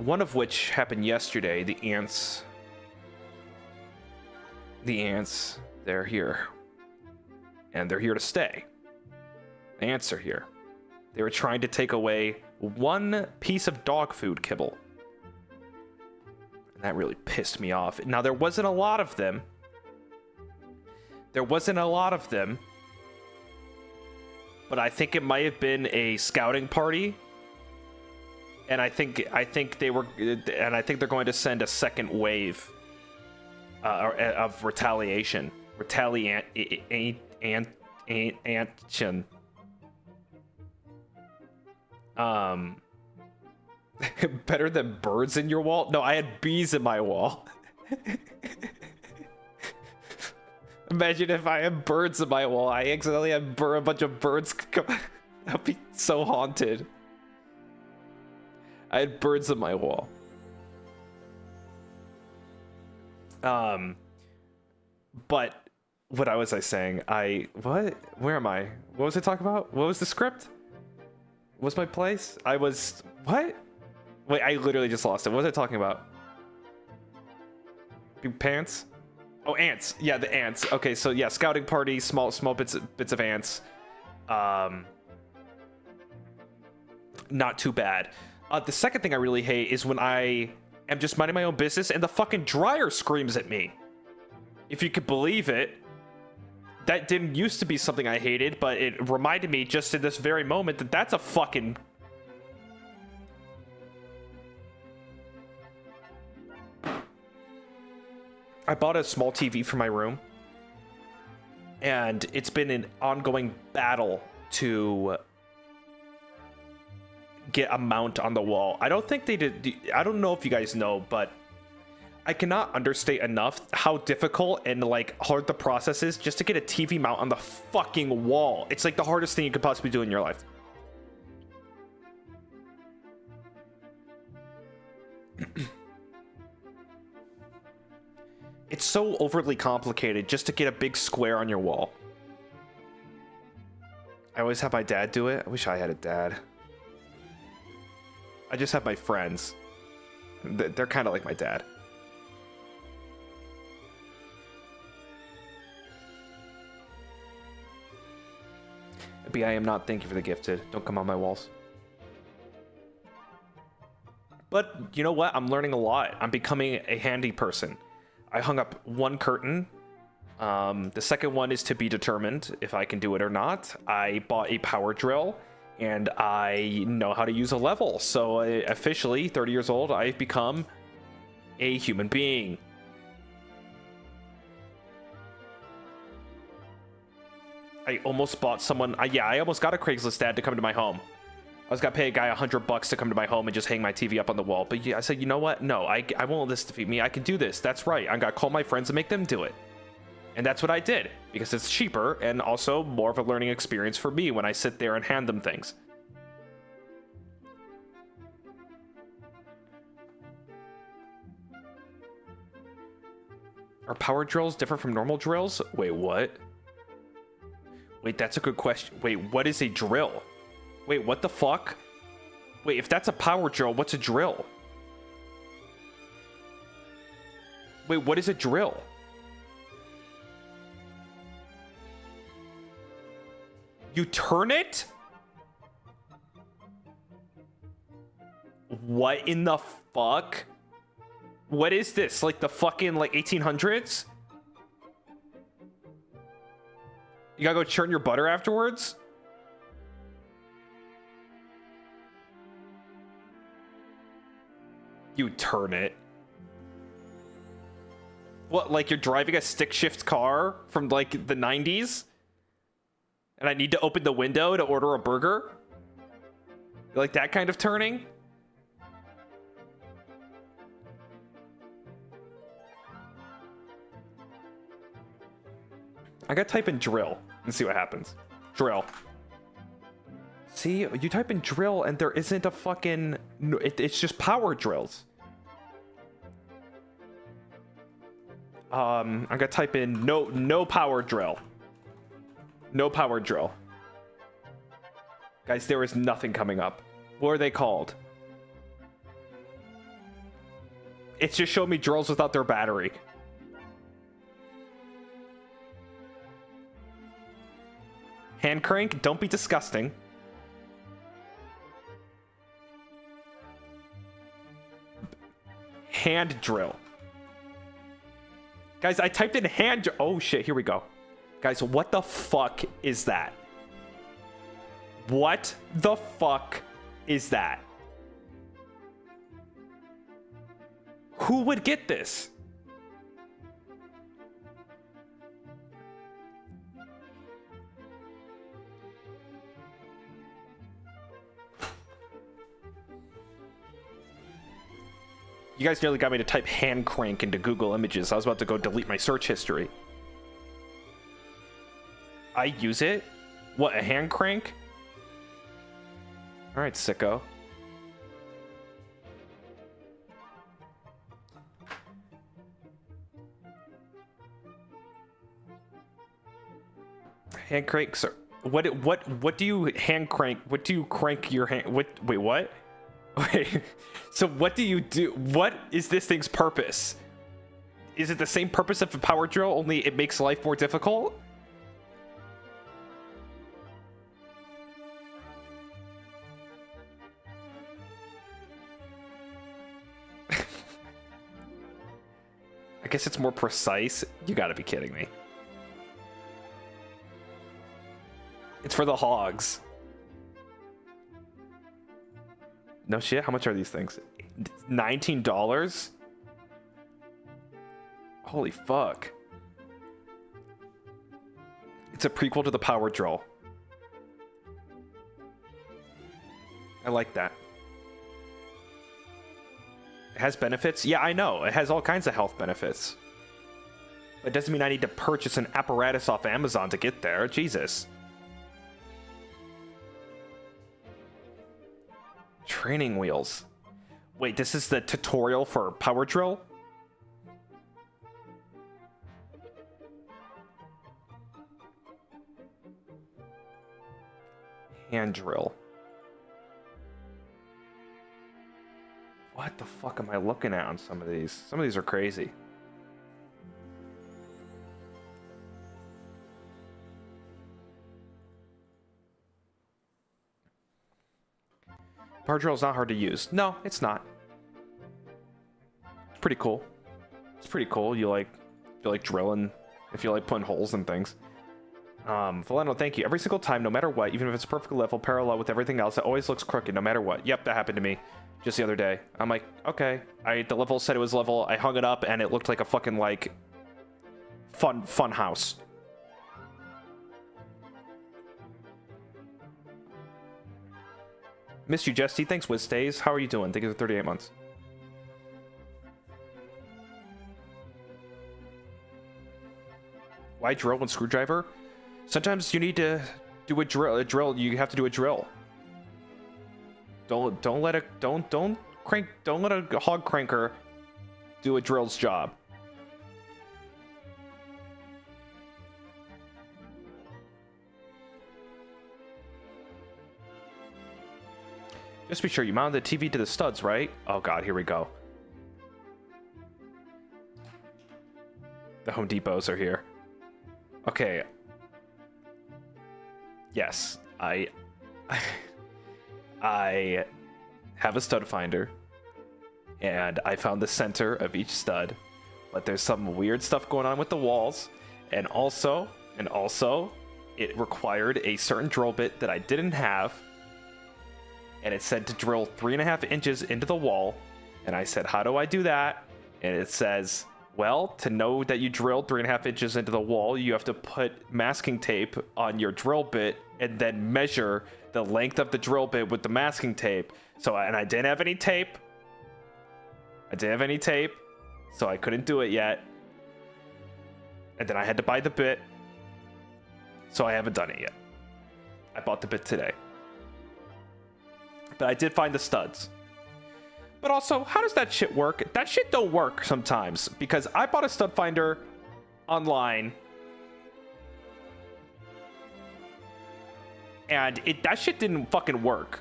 [SPEAKER 1] of which happened yesterday. The ants, they're here. And they're here to stay. The ants are here. They were trying to take away one piece of dog food kibble. And that really pissed me off. Now, there wasn't a lot of them. But I think it might have been a scouting party. And I think they're going to send a second wave of retaliation. Better than birds in your wall? No, I had bees in my wall. Imagine if I had birds in my wall. I accidentally had a bunch of birds come. I'd be so haunted. I had birds in my wall. But what was I saying? What? Where am I? What was I talking about? What was the script? What was my place? What? Wait, I literally just lost it. What was I talking about? Big pants? Oh, ants. Yeah, the ants. Okay, so yeah, scouting party, small bits of ants. Not too bad. The second thing I really hate is when I am just minding my own business and the fucking dryer screams at me. If you could believe it. That didn't used to be something I hated, but it reminded me just in this very moment that that's a fucking... I bought a small TV for my room, and it's been an ongoing battle to get a mount on the wall. I don't think they did. I don't know if you guys know, but I cannot understate enough how difficult and like hard the process is just to get a TV mount on the fucking wall. It's like the hardest thing you could possibly do in your life. It's so overly complicated just to get a big square on your wall. I always have my dad do it. I wish I had a dad. I just have my friends. They're kind of like my dad. B, I am not. Thank you for the gifted. Don't come on my walls. But you know what? I'm learning a lot. I'm becoming a handy person. I hung up one curtain. The second one is to be determined if I can do it or not. I bought a power drill, and I know how to use a level. So officially, 30 years old, I've become a human being. I almost bought someone. I almost got a Craigslist ad to come to my home. I was gonna pay a guy $100 to come to my home and just hang my TV up on the wall. But yeah, I said, you know what? No, I won't let this defeat me. I can do this. That's right. I'm gonna call my friends and make them do it. And that's what I did, because it's cheaper and also more of a learning experience for me when I sit there and hand them things. Are power drills different from normal drills? Wait, what? Wait, that's a good question. Wait, what is a drill? Wait, what the fuck? Wait, if that's a power drill, what's a drill? Wait, what is a drill? You turn it? What in the fuck? What is this? Like the fucking like 1800s? You gotta go churn your butter afterwards? You turn it. What, like you're driving a stick shift car from like the 90s? And I need to open the window to order a burger? You like that kind of turning? I gotta type in drill and see what happens. Drill. See, you type in drill and there isn't a fucking... It's just power drills. I'm gonna type in no power drill. No power drill. Guys, there is nothing coming up. What are they called? It's just showing me drills without their battery. Hand crank, don't be disgusting. Hand drill. Guys, I typed in hand... Oh, shit. Here we go. Guys, what the fuck is that? What the fuck is that? Who would get this? You guys nearly got me to type hand crank into Google Images. I was about to go delete my search history. I use it? What, a hand crank? Alright, sicko. Hand crank, sir. What do you hand crank? What do you crank your hand? Wait, what? Wait, so what do you do? What is this thing's purpose? Is it the same purpose of a power drill, only it makes life more difficult? I guess it's more precise. You gotta be kidding me. It's for the hogs. No shit, how much are these things? $19? Holy fuck. It's a prequel to the power drill. I like that. It has benefits? Yeah, I know. It has all kinds of health benefits. It doesn't mean I need to purchase an apparatus off Amazon to get there. Jesus. Training wheels. Wait, this is the tutorial for power drill? Hand drill. What the fuck am I looking at on some of these? Some of these are crazy. Power drill is not hard to use. No, it's not. It's pretty cool. It's pretty cool. You like drilling, if you like putting holes in things. Valeno, thank you. Every single time, no matter what, even if it's perfectly level, parallel with everything else, it always looks crooked, no matter what. Yep, that happened to me just the other day. I'm like, okay. The level said it was level. I hung it up, and it looked like a fucking, like, fun house. Missed you, Jesse. Thanks, Wizstays. How are you doing? Thank you for 38 months. Why drill and screwdriver? Sometimes you need to do a drill. You have to do a drill. Don't let a hog cranker do a drill's job. Just be sure you mount the TV to the studs, right? Oh god, here we go. The Home Depots are here. Okay. Yes, I have a stud finder, and I found the center of each stud, but there's some weird stuff going on with the walls, and also, it required a certain drill bit that I didn't have, and it said to drill 3.5 inches into the wall, and I said, how do I do that? And it says, Well, to know that you drilled 3.5 inches into the wall, you have to put masking tape on your drill bit and then measure the length of the drill bit with the masking tape. So, and I didn't have any tape. So I couldn't do it yet. And then I had to buy the bit. So I haven't done it yet. I bought the bit today. But I did find the studs. But also, how does that shit work? That shit don't work sometimes, because I bought a stud finder online, and that shit didn't fucking work.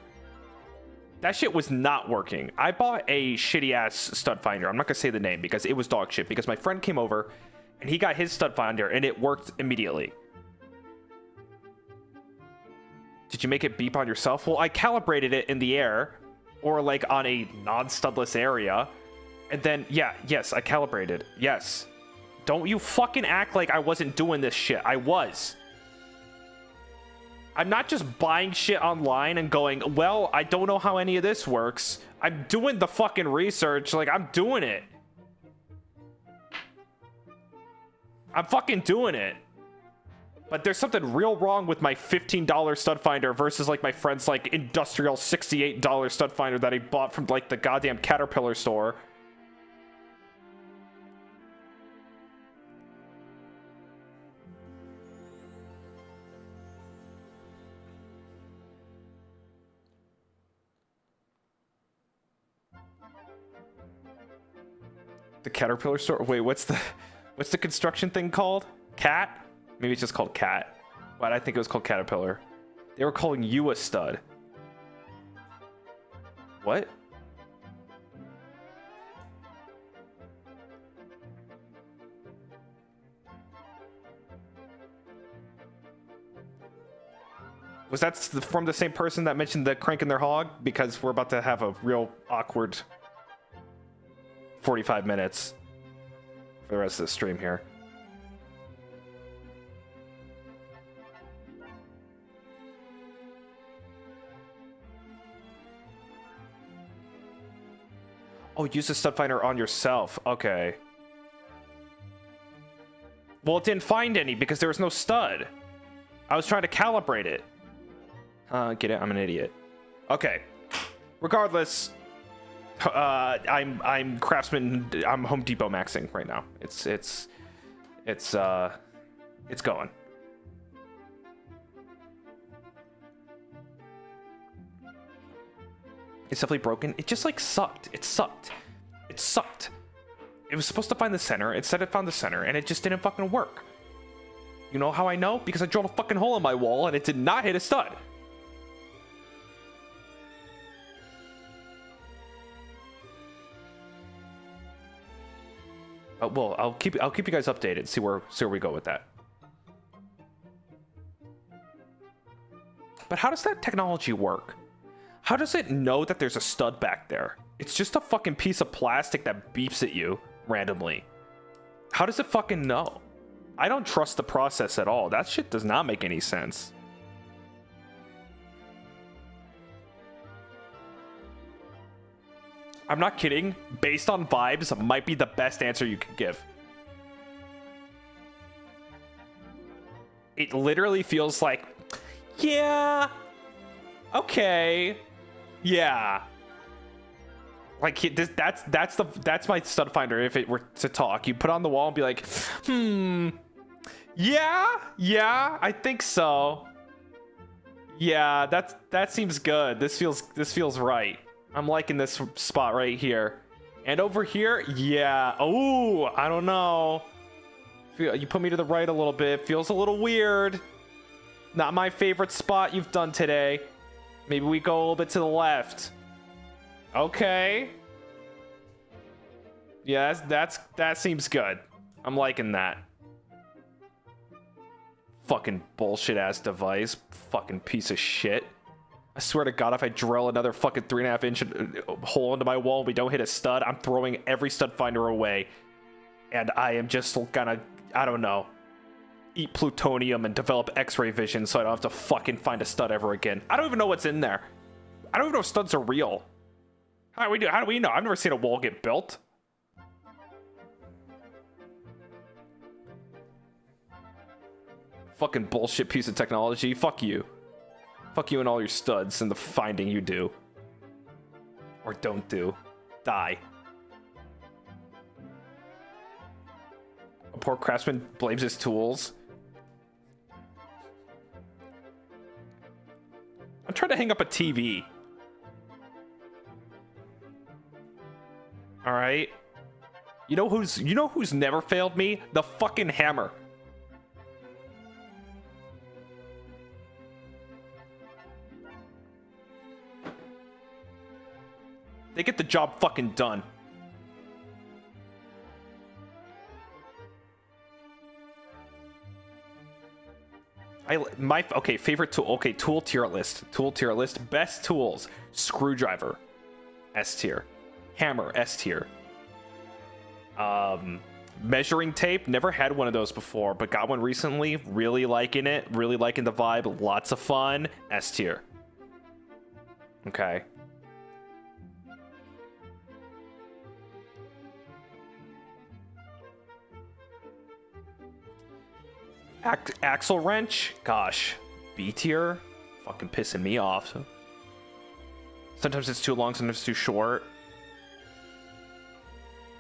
[SPEAKER 1] That shit was not working. I bought a shitty ass stud finder. I'm not gonna say the name because it was dog shit, because my friend came over and he got his stud finder and it worked immediately. Did you make it beep on yourself? Well, I calibrated it in the air, or like on a non-studless area. And then, yes, I calibrated. Yes. Don't you fucking act like I wasn't doing this shit. I was. I'm not just buying shit online and going, well, I don't know how any of this works. I'm doing the fucking research. Like, I'm doing it. I'm fucking doing it. But there's something real wrong with my $15 stud finder versus like my friend's like industrial $68 stud finder that he bought from like the goddamn Caterpillar store. The Caterpillar store? Wait, what's the construction thing called? Cat? Maybe it's just called Cat. But I think it was called Caterpillar. They were calling you a stud. What? Was that from the same person that mentioned the crank in their hog? Because we're about to have a real awkward 45 minutes for the rest of the stream here. Oh, use the stud finder on yourself. Okay. Well, it didn't find any because there was no stud. I was trying to calibrate it. Get it? I'm an idiot. Okay. Regardless, I'm Craftsman. I'm Home Depot maxing right now. It's going. It's definitely broken. It just like sucked. It sucked. It was supposed to find the center. It said it found the center, and it just didn't fucking work. You know how I know? Because I drilled a fucking hole in my wall, and it did not hit a stud. Well, I'll keep you guys updated. See where we go with that. But how does that technology work? How does it know that there's a stud back there? It's just a fucking piece of plastic that beeps at you randomly. How does it fucking know? I don't trust the process at all. That shit does not make any sense. I'm not kidding. Based on vibes, might be the best answer you could give. It literally feels like, yeah, okay. Yeah, like that's my stud finder. If it were to talk, you put it on the wall and be like, yeah, I think so. Yeah, that seems good. This feels right. I'm liking this spot right here, and over here, yeah. Oh, I don't know. You put me to the right a little bit. Feels a little weird. Not my favorite spot you've done today. Maybe we go a little bit to the left. Okay. Yeah, that seems good. I'm liking that. Fucking bullshit ass device. Fucking piece of shit. I swear to God, if I drill another fucking 3.5 inch hole into my wall and we don't hit a stud, I'm throwing every stud finder away. And I am just gonna, I don't know, eat plutonium and develop x-ray vision so I don't have to fucking find a stud ever again. I don't even know what's in there. I don't even know if studs are real. How do we know? I've never seen a wall get built. Fucking bullshit piece of technology. Fuck you. Fuck you and all your studs and the finding you do. Or don't do. Die. A poor craftsman blames his tools. I'm trying to hang up a TV. All right. You know who's never failed me? The fucking hammer. They get the job fucking done. Okay, favorite tool. Okay, tool tier list. Tool tier list. Best tools. Screwdriver, S tier. Hammer, S tier. Measuring tape. Never had one of those before, but got one recently. Really liking it. Really liking the vibe. Lots of fun. S tier. Okay. Axle wrench, gosh, B tier, fucking pissing me off. Sometimes it's too long, sometimes it's too short.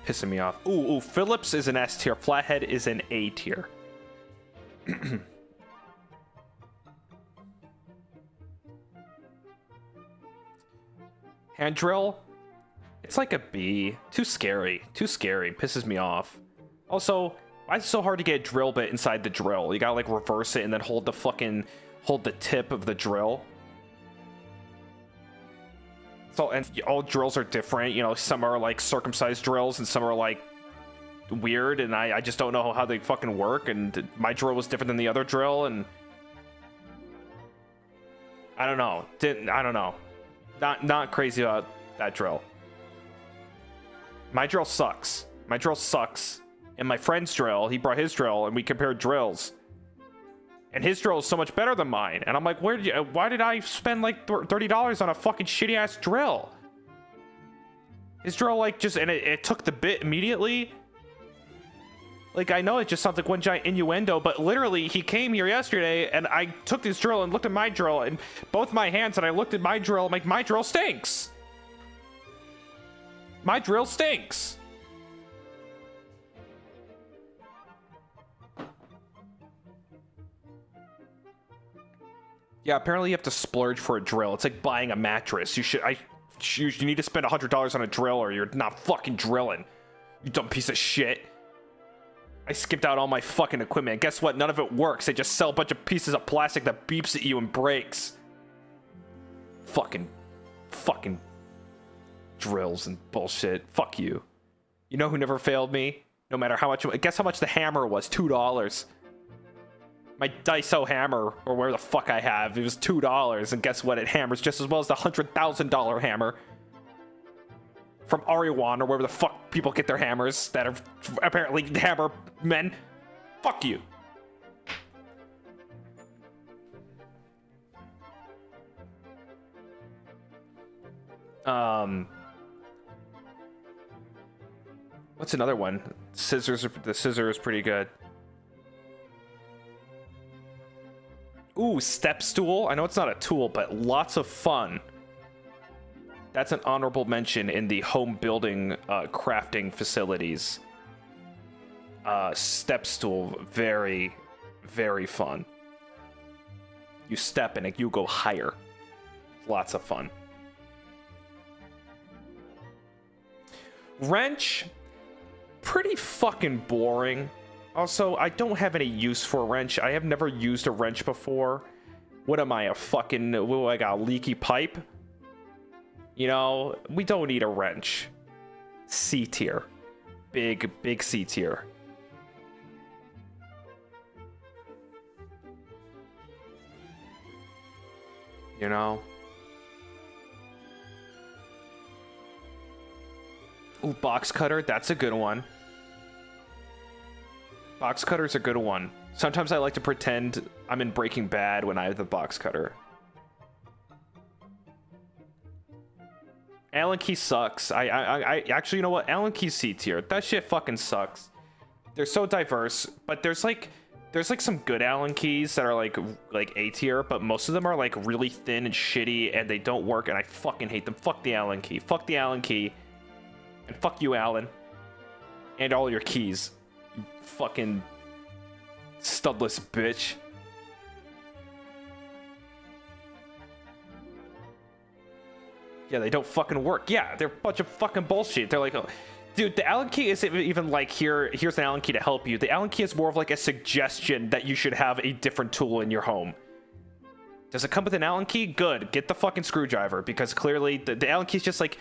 [SPEAKER 1] Pissing me off. Ooh, Phillips is an S tier. Flathead is an A tier. Hand drill, it's like a B. Too scary. Too scary. Pisses me off. Also, why is it so hard to get a drill bit inside the drill? You gotta like reverse it and then hold the tip of the drill. So, and all drills are different. You know, some are like circumcised drills and some are like weird, and I just don't know how they fucking work. And my drill was different than the other drill, and I don't know. I don't know. Not crazy about that drill. My drill sucks. My drill sucks. And my friend's drill, he brought his drill, and we compared drills. And his drill is so much better than mine. And I'm like, why did I spend like $30 on a fucking shitty ass drill? His drill, like, just, and it took the bit immediately. Like, I know it just sounds like one giant innuendo, but literally, he came here yesterday, and I took this drill and looked at my drill, and both my hands, and I looked at my drill, I'm like, my drill stinks. My drill stinks. Yeah, apparently you have to splurge for a drill. It's like buying a mattress. You need to spend $100 on a drill or you're not fucking drilling. You dumb piece of shit. I skipped out all my fucking equipment. And guess what? None of it works. They just sell a bunch of pieces of plastic that beeps at you and breaks. Fucking drills and bullshit. Fuck you. You know who never failed me? No matter how much. Guess how much the hammer was? $2. My Daiso hammer, or where the fuck I have, it was $2, and guess what? It hammers just as well as the $100,000 hammer from Ariwan, or wherever the fuck people get their hammers that are apparently hammer men. Fuck you. What's another one? Scissors. The scissor is pretty good. Ooh, step stool. I know it's not a tool, but lots of fun. That's an honorable mention in the home building crafting facilities. Step stool, very, very fun. You step in it, you go higher. Lots of fun. Wrench, pretty fucking boring. Also, I don't have any use for a wrench. I have never used a wrench before. What am I, a fucking... What, I got a leaky pipe? You know, we don't need a wrench. C tier. Big C tier. You know? Ooh, box cutter. That's a good one. Box cutter's a good one. Sometimes I like to pretend I'm in Breaking Bad when I have the box cutter. Allen key sucks. I actually, you know what? Allen key C tier. That shit fucking sucks. They're so diverse, but there's like there's like some good Allen keys that are like A tier, but most of them are like really thin and shitty, and they don't work, and I fucking hate them. Fuck the Allen key. Fuck the Allen key. And fuck you, Allen. And all your keys. You fucking studless bitch. Yeah, they don't fucking work. Yeah, they're a bunch of fucking bullshit. They're like, oh, dude, the Allen key isn't even like, here's an Allen key to help you. The Allen key is more of like a suggestion that you should have a different tool in your home. Does it come with an Allen key? Good. Get the fucking screwdriver, because clearly the Allen key is just like,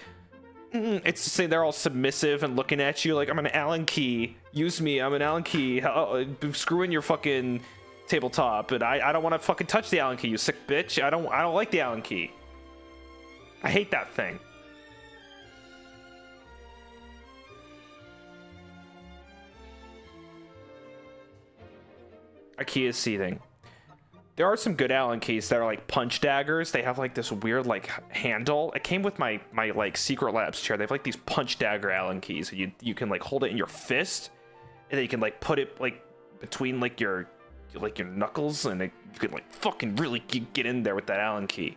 [SPEAKER 1] it's to say they're all submissive and looking at you like, I'm an Allen key. Use me. I'm an Allen key. Screw in your fucking tabletop. And I don't want to fucking touch the Allen key, you sick bitch. I don't like the Allen key. I hate that thing. A key is seething. There are some good Allen keys that are like punch daggers. They have like this weird like handle. It came with my like Secret Labs chair. They have like these punch dagger Allen keys. You can like hold it in your fist, and then you can like put it like between like your knuckles, and you can like fucking really get in there with that Allen key.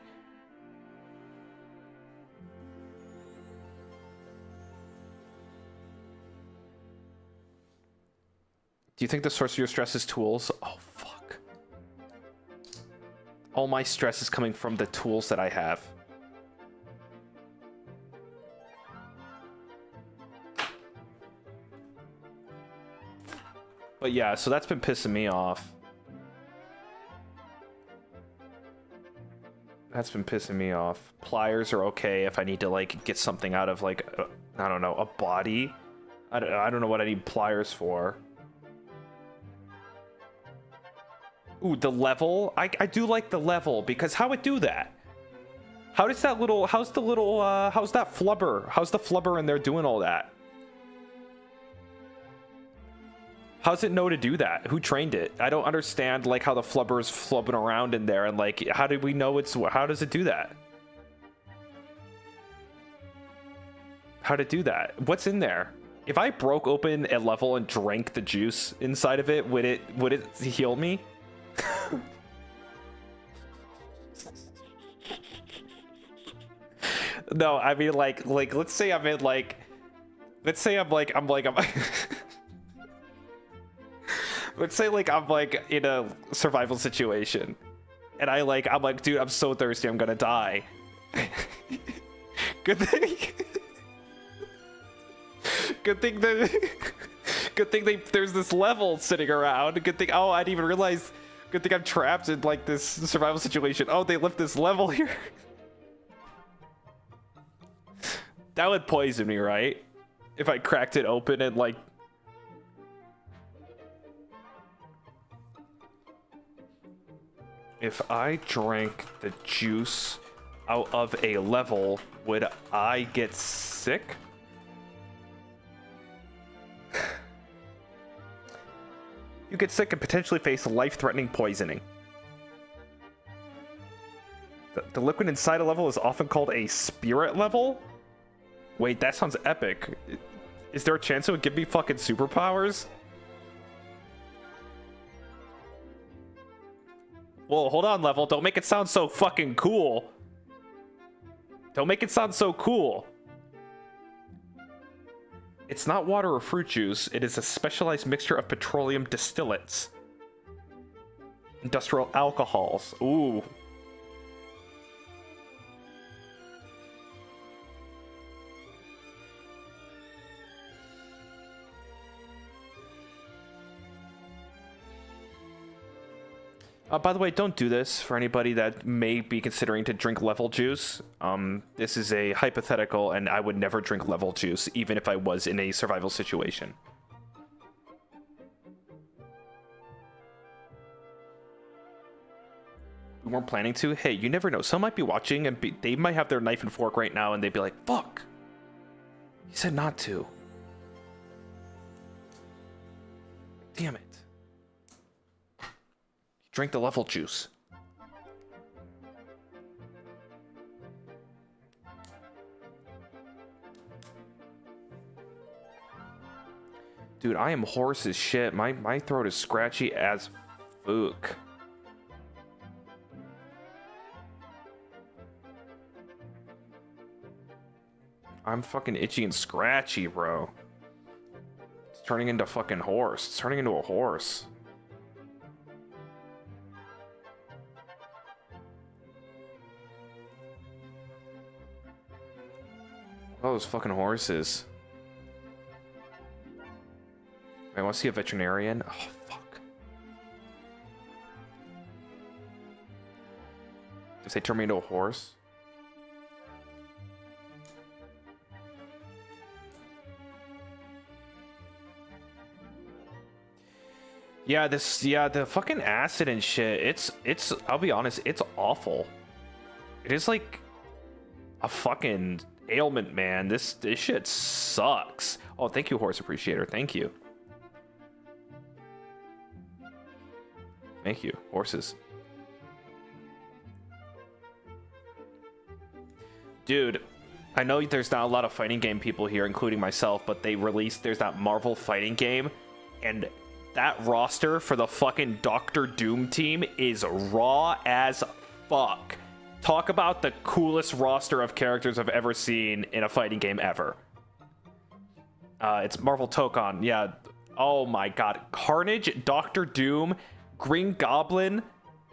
[SPEAKER 1] Do you think the source of your stress is tools? Oh, fuck. All my stress is coming from the tools that I have. But yeah, so that's been pissing me off. That's been pissing me off. Pliers are okay if I need to like get something out of like, I don't know, a body. I don't know what I need pliers for. Ooh, the level. I do like the level, because how it do that? How does that little, how's that flubber? How's the flubber in there doing all that? How's it know to do that? Who trained it? I don't understand like how the flubber is flubbing around in there, and like how do we know how does it do that? How to do that? What's in there? If I broke open a level and drank the juice inside of it, would it heal me? No, I mean like let's say I'm in like, let's say I'm like let's say like I'm like in a survival situation, and I'm like, dude, I'm so thirsty, I'm gonna die. Good thing there's this level sitting around. Good thing, oh, I didn't even realize. Good thing I'm trapped in like this survival situation. Oh, they left this level here. That would poison me, right? If I cracked it open and like... If I drank the juice out of a level, would I get sick? You get sick and potentially face life-threatening poisoning. The liquid inside a level is often called a spirit level? Wait, that sounds epic. Is there a chance it would give me fucking superpowers? Well, hold on, level. Don't make it sound so fucking cool. Don't make it sound so cool. It's not water or fruit juice. It is a specialized mixture of petroleum distillates. Industrial alcohols. Ooh. By the way, don't do this for anybody that may be considering to drink level juice. This is a hypothetical, and I would never drink level juice, even if I was in a survival situation. We weren't planning to. Hey, you never know. Some might be watching, and they might have their knife and fork right now, and they'd be like, fuck. He said not to. Damn it. Drink the level juice. Dude, I am hoarse as shit. My throat is scratchy as Fook. I'm fucking itchy and scratchy, bro. It's turning into fucking horse. It's turning into a horse. Oh, those fucking horses. I want to see a veterinarian. Oh, fuck. If they turn me into a horse. Yeah, the fucking acid and shit, it's, I'll be honest, it's awful. It is like a fucking ailment, man. This shit sucks. Oh, thank you, Horse Appreciator. Thank you. Thank you, horses. Dude, I know there's not a lot of fighting game people here, including myself, but there's that Marvel fighting game, and that roster for the fucking Doctor Doom team is raw as fuck. Talk about the coolest roster of characters I've ever seen in a fighting game ever. It's Marvel Tokon, yeah. Oh my god. Carnage, Doctor Doom, Green Goblin,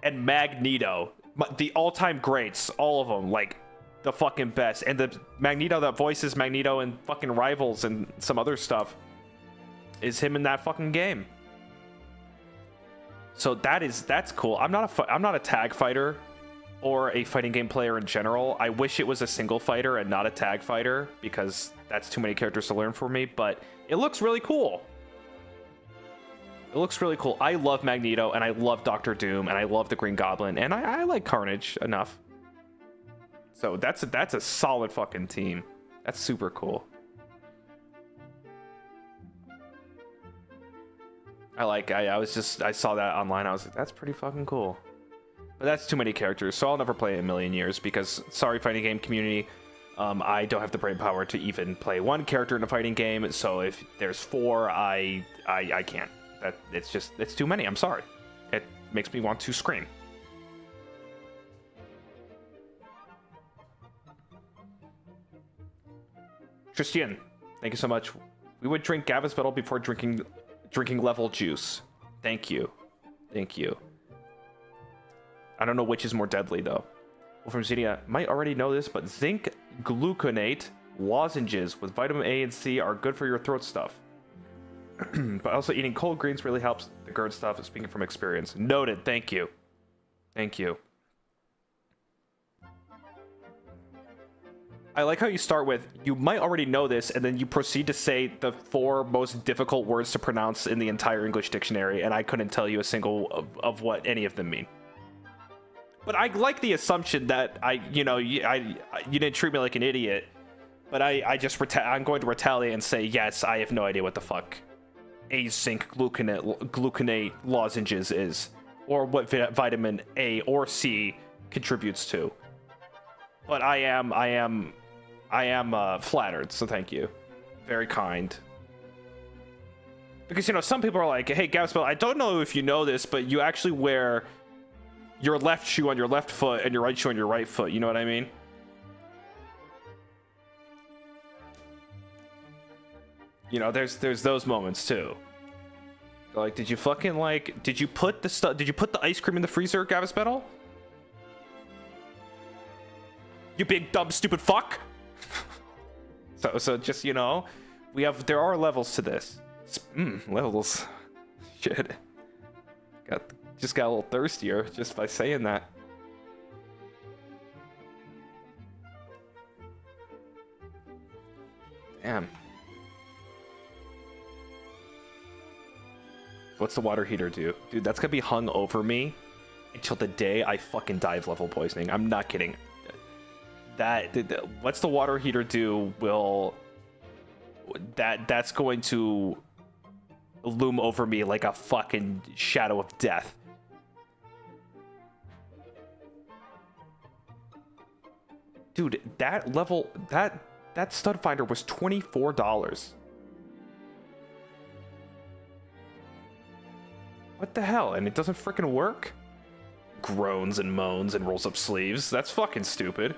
[SPEAKER 1] and Magneto. The all-time greats, all of them, like, the fucking best. And the Magneto that voices Magneto in fucking Rivals and some other stuff is him in that fucking game. So that's cool. I'm not a tag fighter or a fighting game player in general. I wish it was a single fighter and not a tag fighter, because that's too many characters to learn for me, but it looks really cool. It looks really cool. I love Magneto, and I love Doctor Doom, and I love the Green Goblin, and I like Carnage enough. So that's a solid fucking team. That's super cool. I saw that online. I was like, that's pretty fucking cool. But that's too many characters, so I'll never play it in a million years, because, sorry, fighting game community, I don't have the brain power to even play one character in a fighting game. So if there's 4, I can't. It's too many. I'm sorry. It makes me want to scream. Christian, thank you so much. We would drink Gavis Bettel before drinking level juice. Thank you. Thank you. I don't know which is more deadly, though. Well, from Xenia, might already know this, but zinc gluconate lozenges with vitamin A and C are good for your throat stuff. But also eating cold greens really helps the GERD stuff, speaking from experience. Noted. Thank you. Thank you. I like how you start with, you might already know this, and then you proceed to say the 4 most difficult words to pronounce in the entire English dictionary, and I couldn't tell you a single of what any of them mean. But I like the assumption that you didn't treat me like an idiot, but I'm going to retaliate and say, yes, I have no idea what the fuck a zinc gluconate lozenges is, or what vitamin A or C contributes to. But I am flattered, so thank you. Very kind. Because, some people are like, hey, Gavis Bettel, I don't know if you know this, but you actually wear your left shoe on your left foot and your right shoe on your right foot. You know what I mean? There's those moments too. Like, did you put the ice cream in the freezer, Gavis Bettel? You big dumb stupid fuck. so just there are levels to this. Levels. Shit. Just got a little thirstier just by saying that. Damn. What's the water heater do? Dude, that's gonna be hung over me until the day I fucking die of level poisoning. I'm not kidding. What's the water heater do that's going to loom over me like a fucking shadow of death. Dude, that stud finder was $24. What the hell? And it doesn't freaking work? Groans and moans and rolls up sleeves. That's fucking stupid.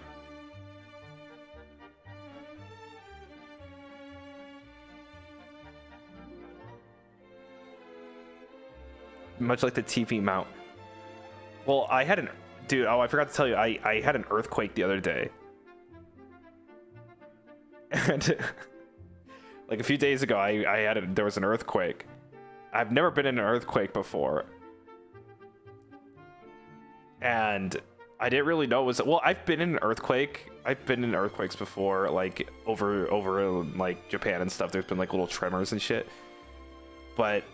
[SPEAKER 1] Much like the TV mount. Well, I had an... Dude, oh, I forgot to tell you. I had an earthquake the other day. And... like, a few days ago, there was an earthquake. I've never been in an earthquake before. And I didn't really know it was... Well, I've been in an earthquake. I've been in earthquakes before, like, over like, Japan and stuff. There's been, like, little tremors and shit. But...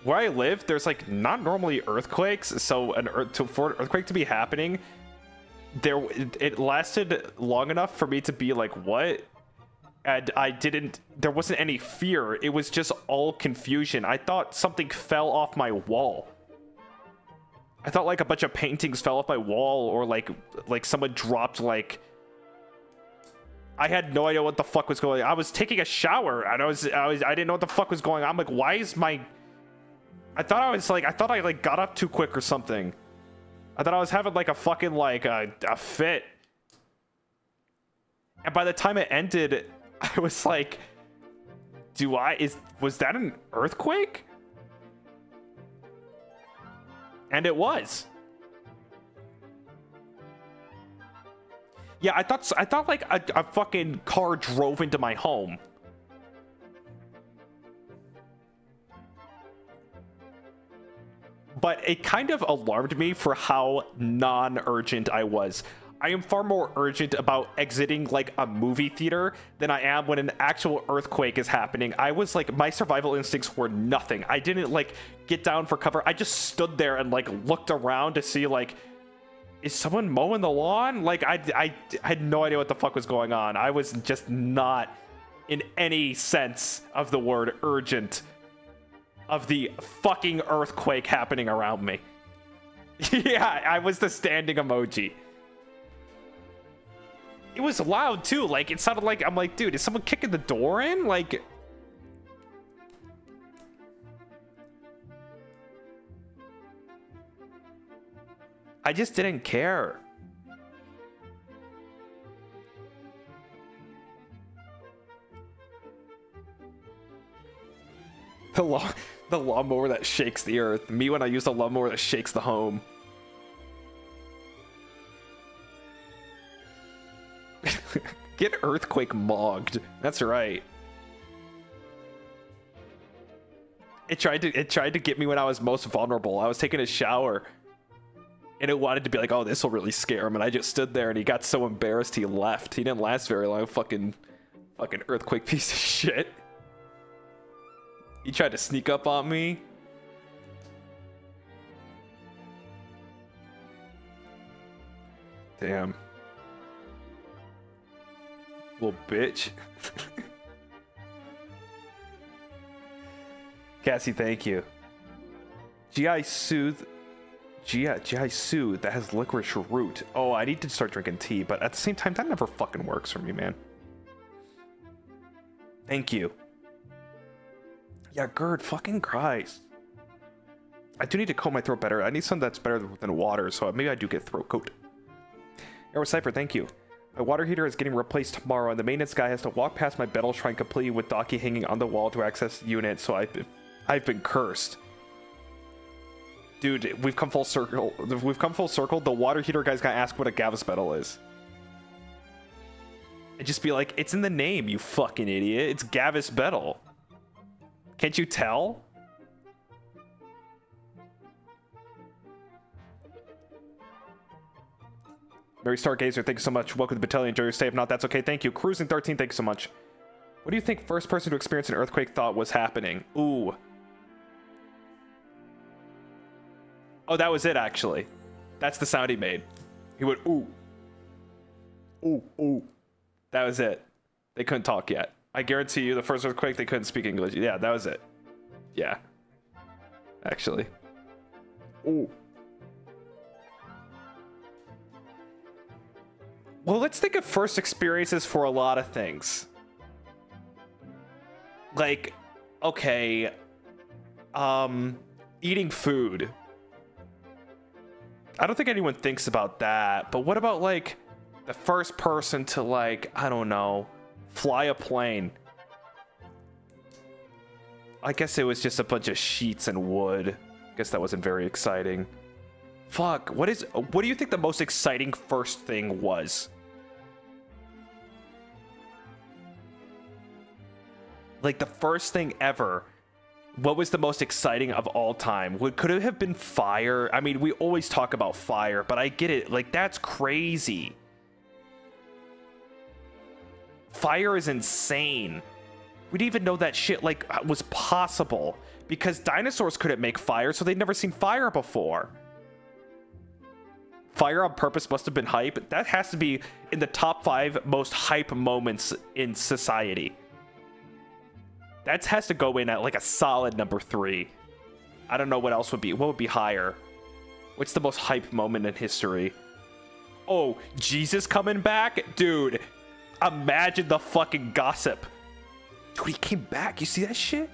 [SPEAKER 1] where I live, there's like not normally earthquakes, so for an earthquake to be happening, it lasted long enough for me to be like, what? And there wasn't any fear. It was just all confusion. I thought something fell off my wall. I thought like a bunch of paintings fell off my wall, or like someone dropped like... I had no idea what the fuck was going on. I was taking a shower and I didn't know what the fuck was going on. I'm like, why is my... I thought I got up too quick or something. I thought I was having like a fucking like a fit. And by the time it ended, I was like, was that an earthquake? And it was. Yeah, I thought like a fucking car drove into my home. But it kind of alarmed me for how non-urgent I was. I am far more urgent about exiting like a movie theater than I am when an actual earthquake is happening. I was like, my survival instincts were nothing. I didn't like get down for cover. I just stood there and like looked around to see like, is someone mowing the lawn? Like I had no idea what the fuck was going on. I was just not in any sense of the word urgent of the fucking earthquake happening around me. Yeah, I was the standing emoji. It was loud too. Like it sounded like, I'm like, dude, is someone kicking the door in? Like, I just didn't care. The lawnmower that shakes the earth. Me when I use the lawnmower that shakes the home. Get earthquake mogged. That's right. It tried to get me when I was most vulnerable. I was taking a shower. And it wanted to be like, oh, this will really scare him. And I just stood there and he got so embarrassed he left. He didn't last very long. Fucking earthquake piece of shit. He tried to sneak up on me. Damn. Little bitch. Cassie, thank you. GI Soothe. GI Soothe, that has licorice root. Oh, I need to start drinking tea, but at the same time, that never fucking works for me, man. Thank you. Yeah, Gerd, fucking Christ. I do need to comb my throat better. I need something that's better than water, so maybe I do get throat coat. Aero Cypher, thank you. My water heater is getting replaced tomorrow, and the maintenance guy has to walk past my Bettel shrine completely with Docky hanging on the wall to access the unit, so I've been cursed. Dude, we've come full circle. We've come full circle. The water heater guy's gonna ask what a Gavis Bettel is. And just be like, it's in the name, you fucking idiot. It's Gavis Bettel. Can't you tell? Mary Stargazer, thank you so much. Welcome to the battalion. Enjoy your stay. If not, that's okay. Thank you. Cruising 13, thank you so much. What do you think first person to experience an earthquake thought was happening? Ooh. Oh, that was it, actually. That's the sound he made. He went, ooh. Ooh, ooh. That was it. They couldn't talk yet. I guarantee you the first earthquake, they couldn't speak English. Yeah, that was it. Yeah. Actually. Ooh. Well, let's think of first experiences for a lot of things. Like, okay. Eating food. I don't think anyone thinks about that. But what about like the first person to like, I don't know, fly a plane? I guess it was just a bunch of sheets and wood. I guess that wasn't very exciting. Fuck, what do you think the most exciting first thing was? Like the first thing ever. What was the most exciting of all time? Could it have been fire? I mean, we always talk about fire, but I get it. Like, that's crazy. Fire is insane. We didn't even know that shit, like, was possible. Because dinosaurs couldn't make fire, so they'd never seen fire before. Fire on purpose must have been hype. That has to be in the top 5 most hype moments in society. That has to go in at like a solid number 3. I don't know what else would be. What would be higher? What's the most hype moment in history? Oh, Jesus coming back? Dude, imagine the fucking gossip. Dude, he came back. You see that shit?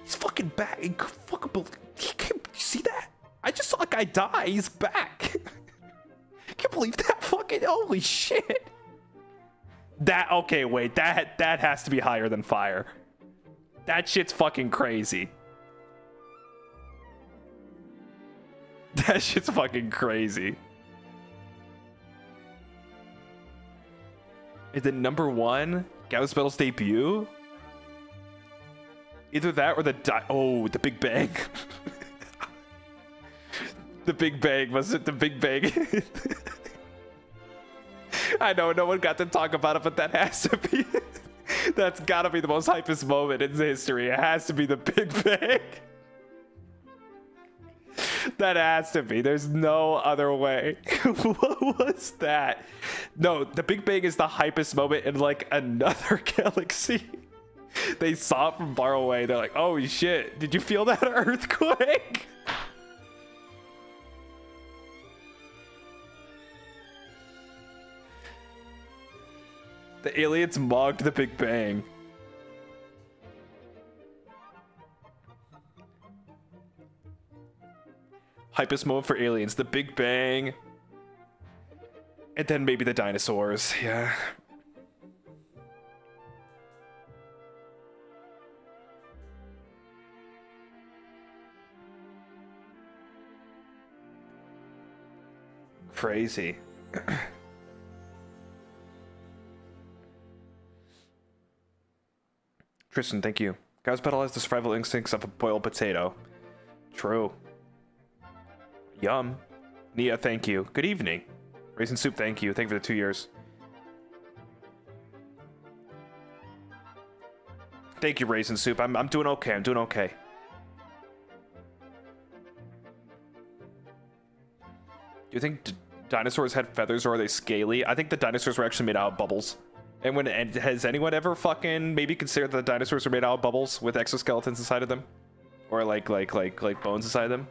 [SPEAKER 1] He's fucking back. He came, you see that? I just saw a guy die. He's back. Can't believe that fucking, holy shit. That, okay, wait, that has to be higher than fire. That shit's fucking crazy. That shit's fucking crazy. Is it number 1? Gavis Bettel's debut? Either that or the Big Bang. The Big Bang, was it the Big Bang? I know no one got to talk about it, but that has to be. That's gotta be the most hypest moment in history. It has to be the Big Bang. That has to be. There's no other way. What was that? No, the Big Bang is the hypest moment in like another galaxy. They saw it from far away. They're like, oh shit, did you feel that earthquake? The aliens mocked the Big Bang. Hypest moment for aliens, the Big Bang. And then maybe the dinosaurs, yeah. Crazy. Tristan, thank you. Gavis Bettel has the survival instincts of a boiled potato. True. Yum. Nia, thank you. Good evening. Raisin Soup, thank you. Thank you for the 2 years. Thank you, Raisin Soup. I'm doing okay. I'm doing okay. Do you think dinosaurs had feathers or are they scaly? I think the dinosaurs were actually made out of bubbles. And has anyone ever fucking maybe considered that the dinosaurs were made out of bubbles with exoskeletons inside of them? Or like bones inside of them?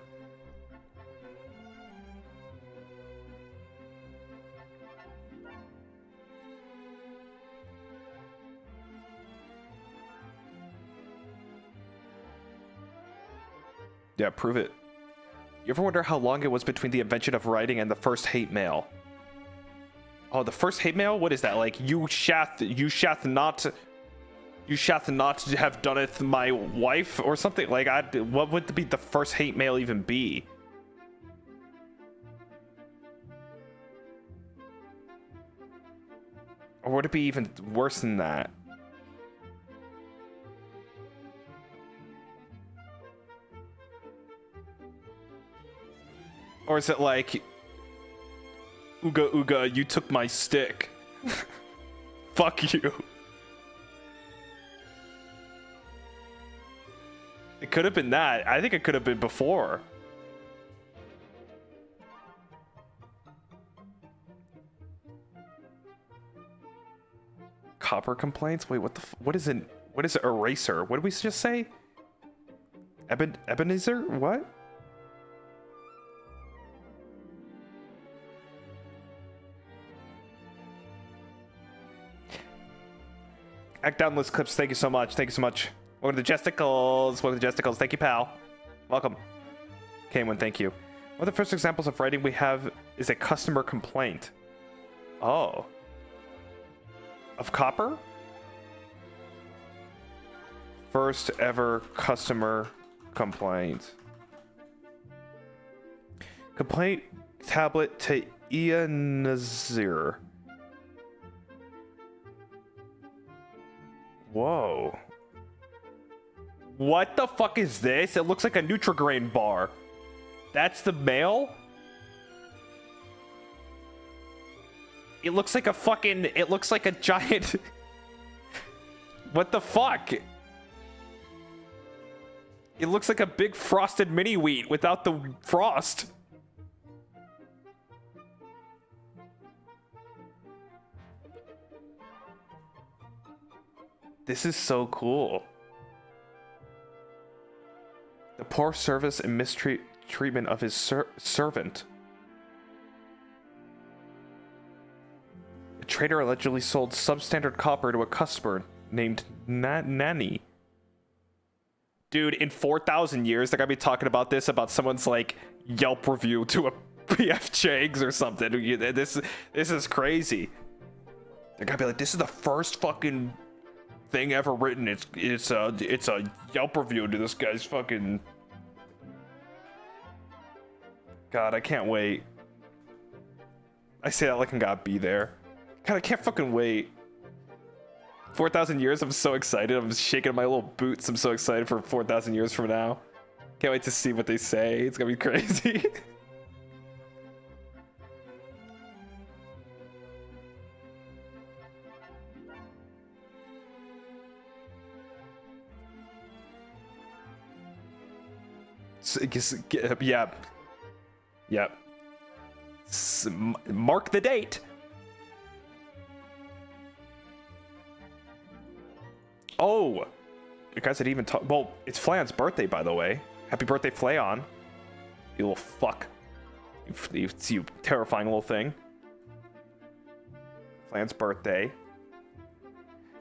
[SPEAKER 1] Yeah, prove it. You ever wonder how long it was between the invention of writing and the first hate mail? Oh, the first hate mail? What is that? Like, you shall not have done it, my wife, or something? Like, what would the first hate mail even be? Or would it be even worse than that? Or is it like, Ooga Ooga, you took my stick. Fuck you. It could have been that. I think it could have been before. Copper complaints? Wait, what is it? What is it? Eraser? What did we just say? Ebenezer? What? Act down list clips. Thank you so much. Thank you so much. Welcome to the Jesticles. Welcome to the Jesticles. Thank you, pal. Welcome. K1, thank you. One of the first examples of writing we have is a customer complaint. Oh. Of copper? First ever customer complaint. Complaint tablet to Ia Nazir. Whoa. What the fuck is this? It looks like a Nutrigrain bar. That's the mail? It looks like a fucking... It looks like a giant... What the fuck? It looks like a big frosted mini wheat without the frost. This is so cool. The poor service and mistreatment of his servant. A trader allegedly sold substandard copper to a customer named Nani. Dude, in 4,000 years, they're gonna be talking about this, about someone's like Yelp review to a PF Chang's or something. This is crazy. They're gonna be like, this is the first fucking thing ever written. It's a Yelp review to this guy's fucking... God, I can't wait. I say that like I'm gonna be there. God, I can't fucking wait. 4,000 years, I'm so excited. I'm shaking my little boots. I'm so excited for 4,000 years from now. Can't wait to see what they say. It's gonna be crazy. Yeah. Yep. Mark the date. Oh, you guys had even talked. Well, it's Flayon's birthday, by the way. Happy birthday, Flayon. You little fuck. You terrifying little thing. Flayon's birthday.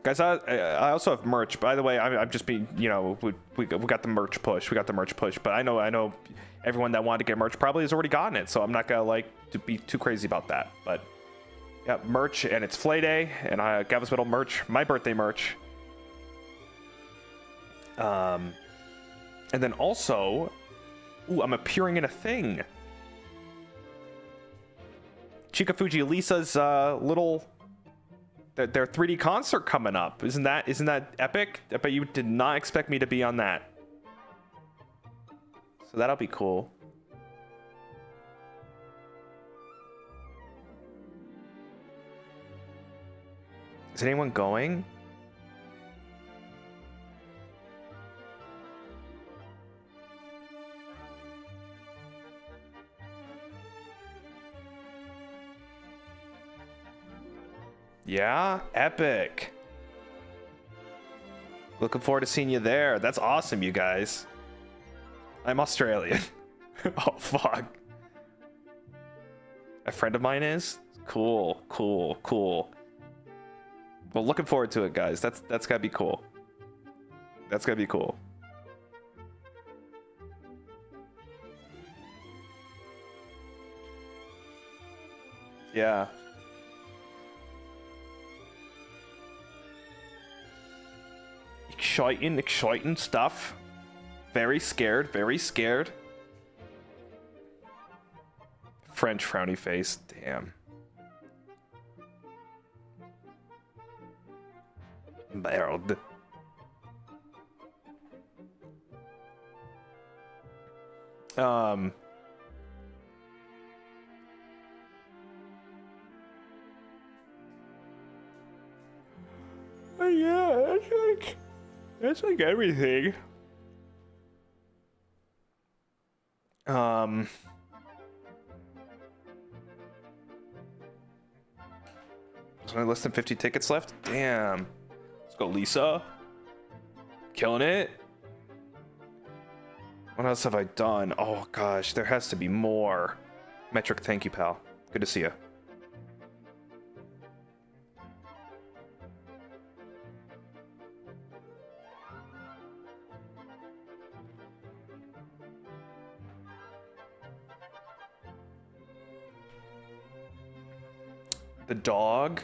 [SPEAKER 1] Guys, I also have merch. By the way, I'm just being, you know, we got the merch push. We got the merch push. But I know everyone that wanted to get merch probably has already gotten it. So I'm not gonna like to be too crazy about that. But yeah, merch, and it's Flay Day, and Gavis Bettel merch, my birthday merch. And then also, ooh, I'm appearing in a thing. Chika Fuji Lisa's little their 3D concert coming up. Isn't that epic? I bet you did not expect me to be on that. So that'll be cool. Is anyone going? Yeah, epic. Looking forward to seeing you there. That's awesome, you guys. I'm Australian. Oh, fuck. A friend of mine is? Cool. Well, looking forward to it, guys. That's gotta be cool. That's gotta be cool. Yeah. Exciting stuff. Very scared. French frowny face. Damn. Merde. Oh yeah, that's like everything. There's only less than 50 tickets left. Damn. Let's go, Lisa. Killing it. What else have I done? Oh gosh, there has to be more. Metric, thank you, pal. Good to see you. The dog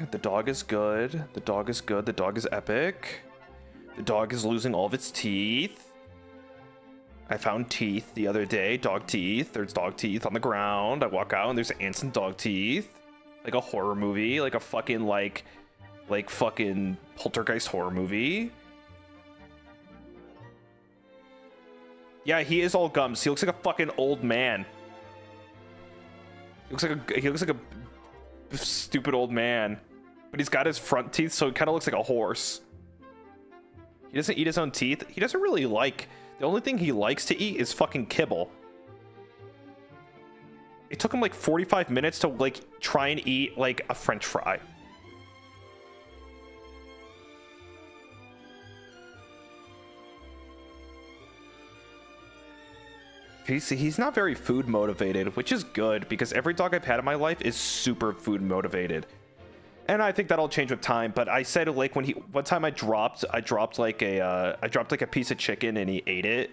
[SPEAKER 1] is good. The dog is good. The dog is epic. The dog is losing all of its teeth. I found teeth the other day, dog teeth. There's dog teeth on the ground. I walk out and there's ants and dog teeth. Like a horror movie, like a fucking like fucking poltergeist horror movie. Yeah, he is all gums. He looks like a fucking old man. He looks like a stupid old man, but he's got his front teeth, so he kind of looks like a horse. He doesn't eat his own teeth. He doesn't really like. The only thing he likes to eat is fucking kibble. It took him like 45 minutes to like try and eat like a French fry. He's not very food motivated, which is good because every dog I've had in my life is super food motivated. And I think that'll change with time, but I said like one time I dropped like a piece of chicken and he ate it.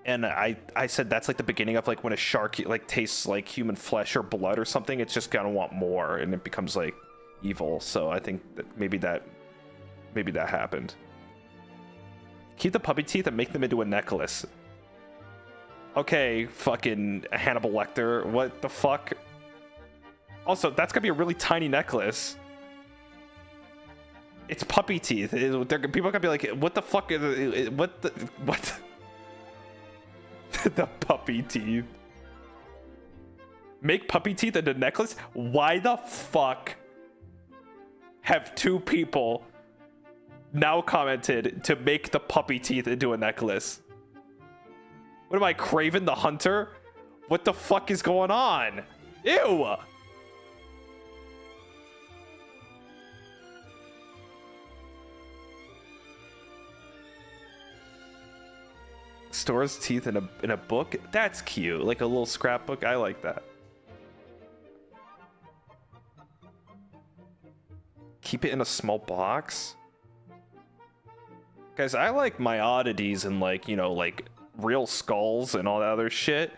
[SPEAKER 1] And I said that's like the beginning of like when a shark like tastes like human flesh or blood or something, it's just gonna want more and it becomes like evil. So I think that maybe that happened. Keep the puppy teeth and make them into a necklace. Okay, fucking Hannibal Lecter, what the fuck? Also, that's gonna be a really tiny necklace. It's puppy teeth. People are gonna be like, what the fuck is it? What? The puppy teeth. Make puppy teeth into a necklace? Why the fuck have two people now commented to make the puppy teeth into a necklace? What am I, Craven the Hunter? What the fuck is going on? Ew! Stores teeth in a book? That's cute. Like a little scrapbook. I like that. Keep it in a small box? Guys, I like my oddities and like, you know, like real skulls and all that other shit.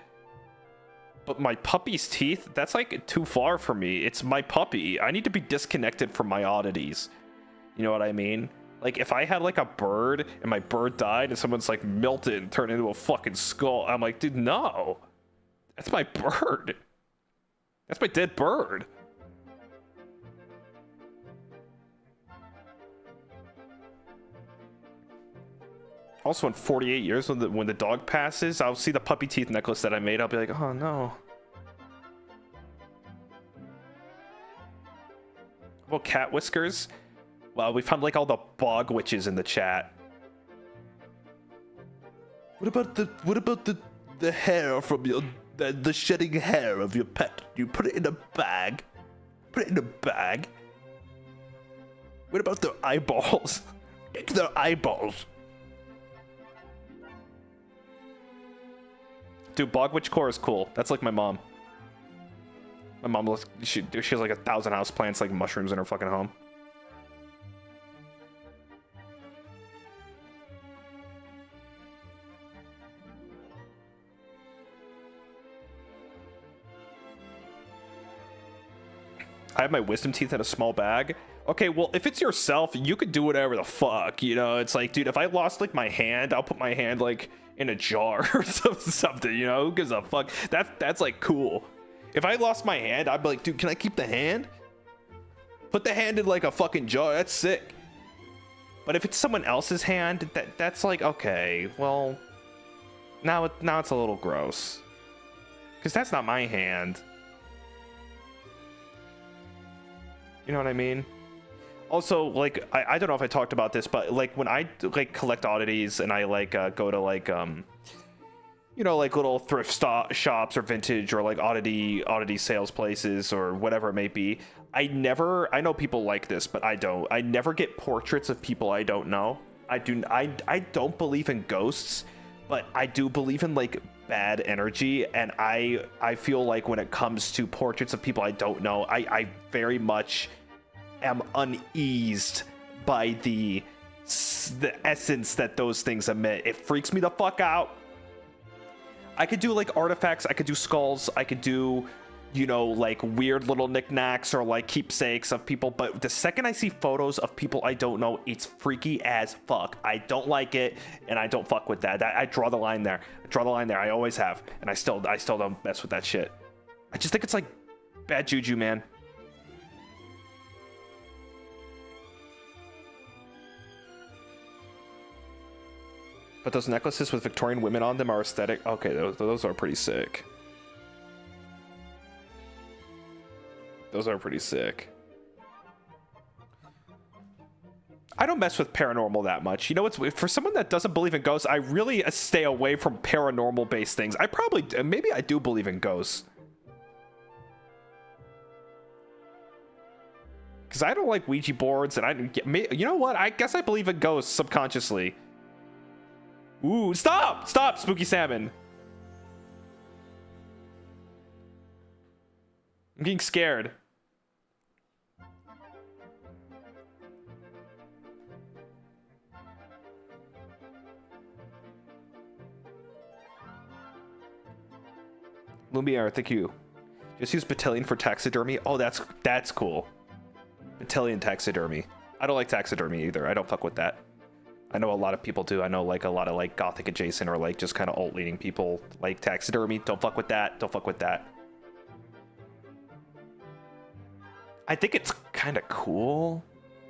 [SPEAKER 1] But my puppy's teeth, that's like too far for me. It's my puppy. I need to be disconnected from my oddities. You know what I mean? Like if I had like a bird and my bird died and someone's like melted and turned into a fucking skull, I'm like, dude, no. That's my bird. That's my dead bird. Also, in 48 years, when the dog passes, I'll see the puppy teeth necklace that I made. I'll be like, oh no. Well, cat whiskers. Well, we found like all the bog witches in the chat. What about the hair from your the shedding hair of your pet? You put it in a bag. Put it in a bag. What about their eyeballs? Get their eyeballs. Dude, bog witch core is cool. That's like my mom. My mom looks, she has like 1,000 houseplants, like mushrooms in her fucking home. I have my wisdom teeth in a small bag. Okay, well, if it's yourself, you could do whatever the fuck, you know? It's like, dude, if I lost like my hand, I'll put my hand like in a jar or something, you know? Who gives a fuck? That's like cool. If I lost my hand, I'd be like, dude, can I keep the hand? Put the hand in like a fucking jar. That's sick. But if it's someone else's hand, that's like, okay, well, now it's a little gross. Because that's not my hand. You know what I mean? Also, like, I don't know if I talked about this, but like when I like collect oddities and I like go to like you know, like little thrift shops or vintage or like oddity sales places or whatever it may be, I know people like this, but I don't. I never get portraits of people I don't know. I don't believe in ghosts, but I do believe in like bad energy, and I feel like when it comes to portraits of people I don't know, I very much am uneased by the essence that those things emit. It freaks me the fuck out. I could do like artifacts, I could do skulls, I could do you know, like weird little knickknacks or like keepsakes of people. But the second I see photos of people I don't know, it's freaky as fuck. I don't like it, and I don't fuck with that. I draw the line there. I draw the line there. I always have, and I still don't mess with that shit. I just think it's like bad juju, man. But those necklaces with Victorian women on them are aesthetic. Okay, those are pretty sick. Those are pretty sick. I don't mess with paranormal that much. You know, it's for someone that doesn't believe in ghosts, I really stay away from paranormal based things. I probably, maybe I do believe in ghosts. Because I don't like Ouija boards, and I didn't get, you know what? I guess I believe in ghosts subconsciously. Ooh, stop! Stop, Spooky Salmon. I'm getting scared. Lumiere, thank you. Just use Battalion for taxidermy. Oh, that's cool. Battalion taxidermy. I don't like taxidermy either. I don't fuck with that. I know a lot of people do. I know like a lot of like gothic adjacent or like just kind of alt leaning people like taxidermy. Don't fuck with that. Don't fuck with that. I think it's kind of cool,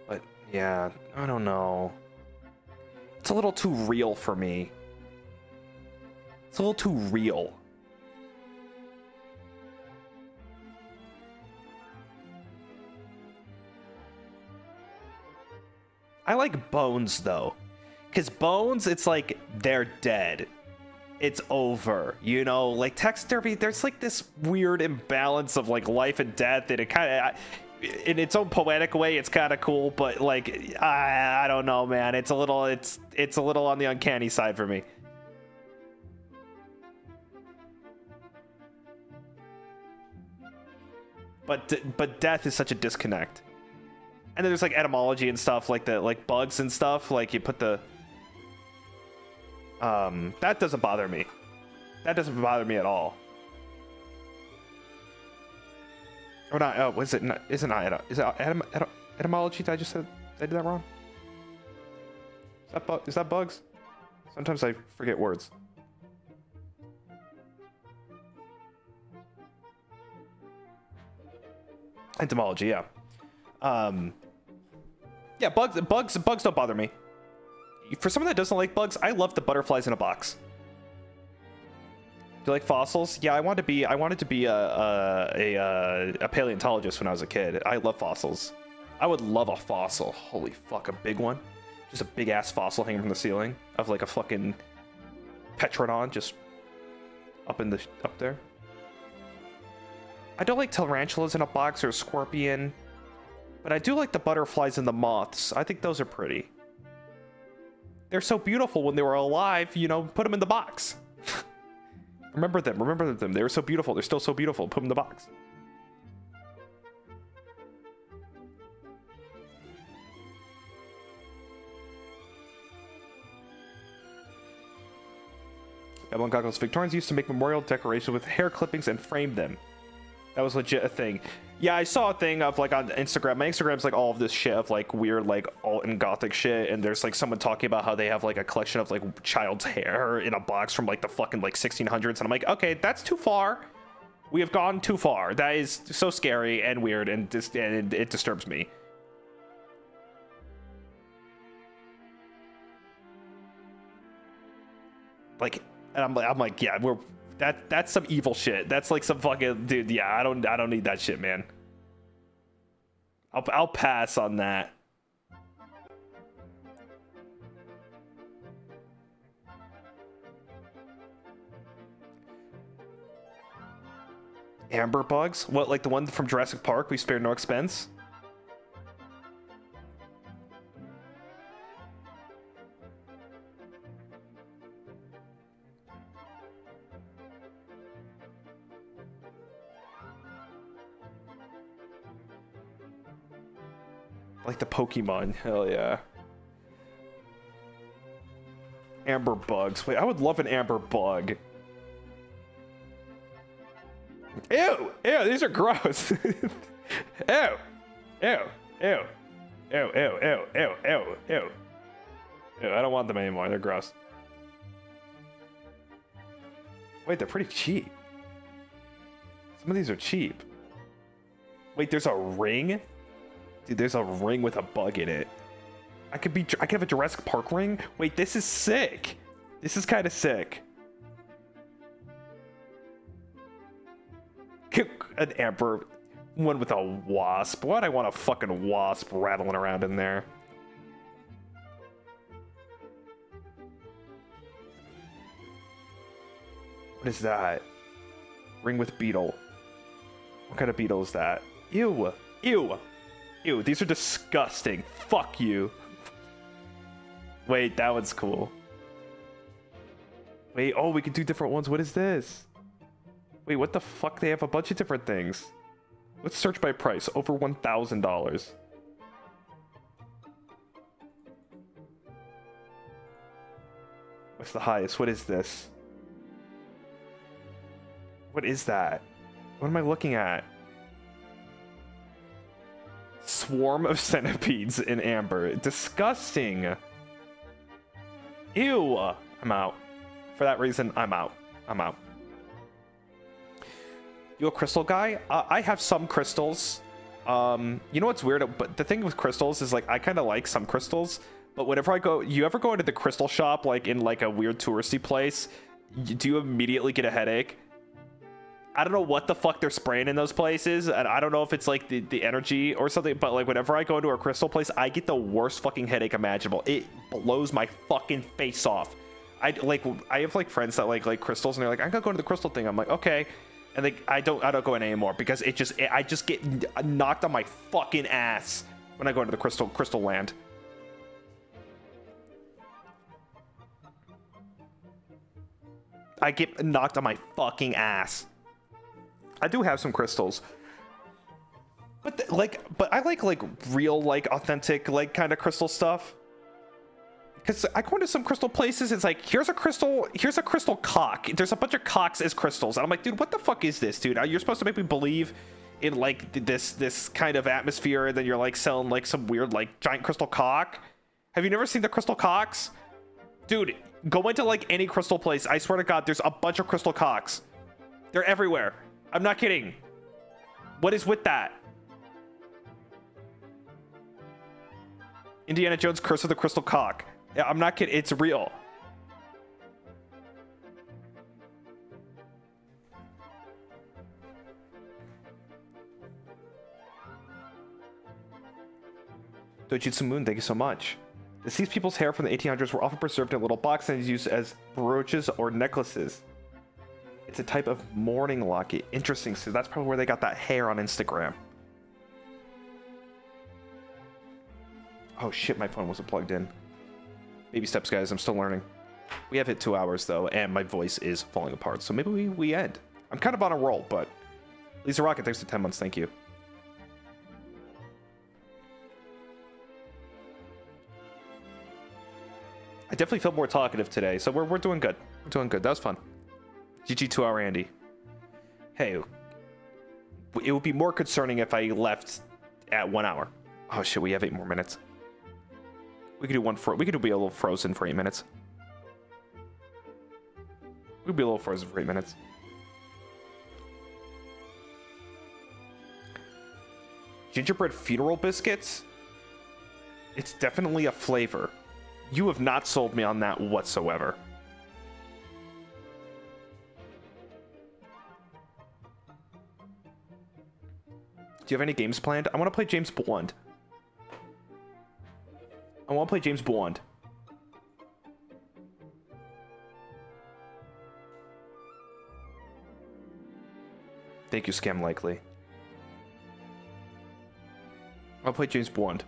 [SPEAKER 1] but yeah, I don't know. It's a little too real for me. It's a little too real. I like bones though, because bones, it's like they're dead. It's over, you know, like taxidermy, there's like this weird imbalance of like life and death, and it kind of, in its own poetic way, it's kind of cool, but like, I don't know, man. It's a little on the uncanny side for me. But death is such a disconnect. And then there's like etymology and stuff, like the bugs and stuff. Like you put the that doesn't bother me. That doesn't bother me at all. Or not? Oh, is it not? Is it not? Is it etymology? Did I just say? Did I do that wrong? Is that bugs? Sometimes I forget words. Etymology, yeah. Yeah, bugs don't bother me. For someone that doesn't like bugs, I love the butterflies in a box. Do you like fossils? Yeah, I wanted to be a paleontologist when I was a kid. I love fossils. I would love a fossil. Holy fuck, a big one. Just a big ass fossil hanging from the ceiling of like a fucking Petrodon just up there. I don't like tarantulas in a box or a scorpion. But I do like the butterflies and the moths. I think those are pretty. They're so beautiful when they were alive, you know, put them in the box. Remember them. They were so beautiful. They're still so beautiful. Put them in the box. Babylon Goggles. Victorians used to make memorial decorations with hair clippings and frame them. That was legit a thing. Yeah, I saw a thing of like on Instagram. My Instagram's like all of this shit of like weird like alt and gothic shit, and there's like someone talking about how they have like a collection of like child's hair in a box from like the fucking like 1600s, and I'm like, okay, that's too far. We have gone too far. That is so scary and weird, and it disturbs me. Like, and I'm like, yeah, that's some evil shit. That's like some fucking dude. Yeah, I don't need that shit, man. I'll pass on that. Amber bugs? What, like the one from Jurassic Park? We spared no expense. Like the Pokemon, hell yeah. Amber bugs. Wait, I would love an amber bug. Ew! Ew, these are gross. Ew. Ew. Ew. Ew, ew, ew, ew, ew, ew. Ew, I don't want them anymore. They're gross. Wait, they're pretty cheap. Some of these are cheap. Wait, there's a ring? Dude, there's a ring with a bug in it. I could have a Jurassic Park ring? Wait, this is sick. This is kind of sick. An amber one with a wasp. Why'd I want a fucking wasp rattling around in there? What is that? Ring with beetle. What kind of beetle is that? Ew. Ew. Ew, these are disgusting. Fuck you. Wait, that one's cool. Wait, oh, we can do different ones. What is this? Wait, what the fuck? They have a bunch of different things. Let's search by price. Over $1,000. What's the highest? What is this? What is that? What am I looking at? Swarm of centipedes in amber. Disgusting. Ew. I'm out. For that reason, I'm out. I'm out. You a crystal guy? I have some crystals. You know what's weird? But the thing with crystals is, like, I kind of like some crystals. But whenever I go... You ever go into the crystal shop, like, in, like, a weird touristy place? Do you immediately get a headache? I don't know what the fuck they're spraying in those places, and I don't know if it's like the energy or something, but like whenever I go into a crystal place, I get the worst fucking headache imaginable. It blows my fucking face off. I have like friends that like crystals, and they're like, I'm gonna go to the crystal thing. I'm like, okay, and I don't go in anymore because I just get knocked on my fucking ass when I go into the crystal land. I get knocked on my fucking ass. I do have some crystals, but I like real, like, authentic, like, kind of crystal stuff. Because I go into some crystal places, it's like, here's a crystal cock. There's a bunch of cocks as crystals, and I'm like, dude, what the fuck is this, dude? You're supposed to make me believe in, like, this kind of atmosphere, and then you're like selling like some weird, like, giant crystal cock. Have you never seen the crystal cocks, dude? Go into like any crystal place. I swear to God, there's a bunch of crystal cocks. They're everywhere. I'm not kidding. What is with that? Indiana Jones Curse of the Crystal Cock. Yeah, I'm not kidding. It's real. Dojitsu Moon, thank you so much. Deceased people's hair from the 1800s were often preserved in a little box and is used as brooches or necklaces. It's a type of mourning locket. Interesting. So that's probably where they got that hair on Instagram. Oh shit, my phone wasn't plugged in. Baby steps, guys. I'm still learning. We have hit 2 hours though, and my voice is falling apart. So maybe we end. I'm kind of on a roll, but Lisa Rocket, thanks for 10 months. Thank you. I definitely feel more talkative today, so we're doing good. We're doing good. That was fun. GG 2-hour Andy. Hey, it would be more concerning if I left at 1 hour. Oh shit, we have 8 more minutes. We could do we could be a little frozen for 8 minutes. We could be a little frozen for 8 minutes. Gingerbread funeral biscuits? It's definitely a flavor. You have not sold me on that whatsoever. Do you have any games planned? I want to play James Bond. I want to play James Bond. Thank you, Scam Likely. I'll play James Bond.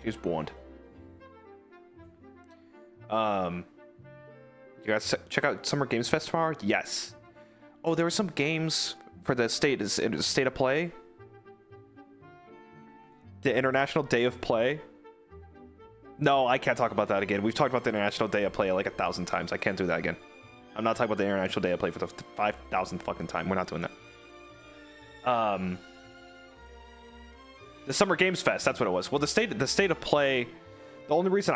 [SPEAKER 1] James Bond. You guys check out Summer Games Fest tomorrow? Yes. Oh, there were some games for the state of play. The International Day of Play. No, I can't talk about that again. We've talked about the International Day of Play like 1,000 times. I can't do that again. I'm not talking about the International Day of Play for the 5,000th fucking time. We're not doing that. The Summer Games Fest. That's what it was. Well, the state of play. The only reason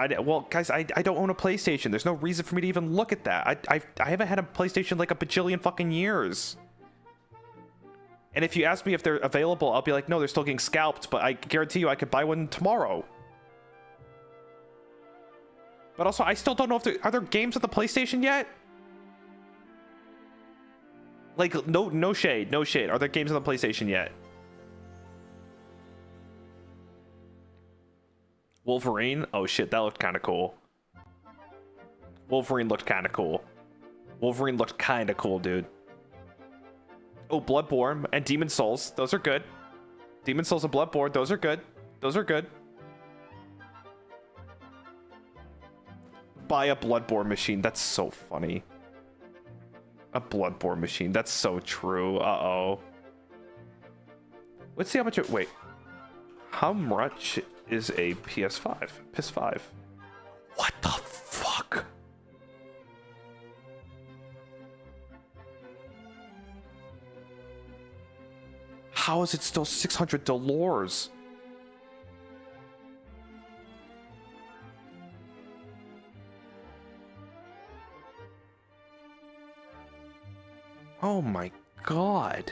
[SPEAKER 1] guys, I don't own a PlayStation. There's no reason for me to even look at that. I haven't had a PlayStation like a bajillion fucking years. And if you ask me if they're available, I'll be like, no, they're still getting scalped. But I guarantee you, I could buy one tomorrow. But also, I still don't know if are there games on the PlayStation yet? Like, no shade, no shade. Are there games on the PlayStation yet? Wolverine? Oh shit, that looked kind of cool. Wolverine looked kind of cool. Wolverine looked kind of cool, dude. Oh, Bloodborne and Demon Souls. Those are good. Demon Souls and Bloodborne. Those are good. Those are good. Buy a Bloodborne machine. That's so funny. A Bloodborne machine. That's so true. Uh-oh. Let's see how much it... Wait. How much is a PS5? PS5. What the fuck? How is it still $600? Oh my god.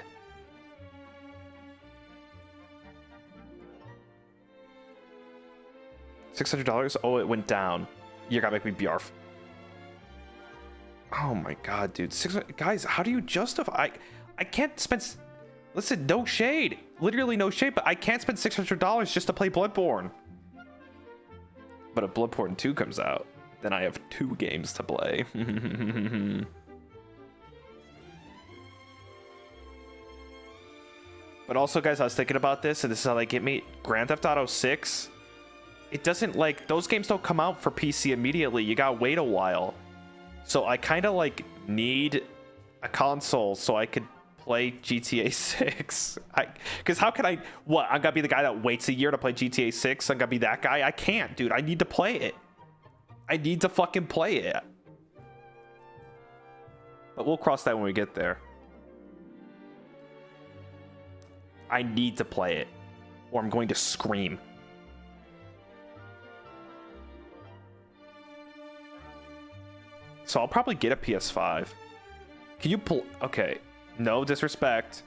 [SPEAKER 1] $600? Oh, it went down. You gotta make me barf. Oh my god, dude. Guys, how do you justify? I can't spend... Listen, no shade. Literally no shade, but I can't spend $600 just to play Bloodborne. But if Bloodborne 2 comes out, then I have 2 games to play. But also, guys, I was thinking about this, and this is how they get me. Grand Theft Auto 6, it doesn't, like, those games don't come out for PC immediately. You gotta wait a while. So I kind of, like, need a console so I could play GTA 6. Because how can I... What? I'm gonna be the guy that waits a year to play GTA 6? I'm gonna be that guy? I can't, dude. I need to play it. I need to fucking play it. But we'll cross that when we get there. I need to play it, or I'm going to scream. So I'll probably get a PS5. Can you pull... Okay, no disrespect.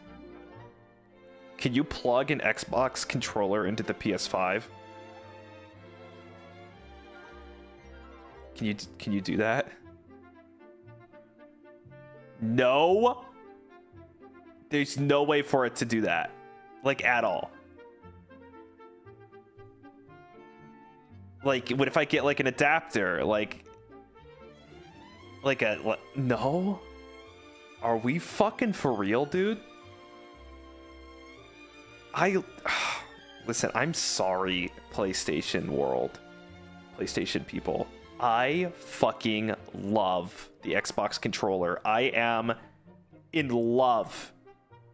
[SPEAKER 1] Can you plug an Xbox controller into the PS5? Can you do that? No? There's no way for it to do that. Like, at all. Like, what if I get, like, an adapter? Like a... No? Are we fucking for real, dude? Listen, I'm sorry, PlayStation world. PlayStation people. I fucking love the Xbox controller. I am in love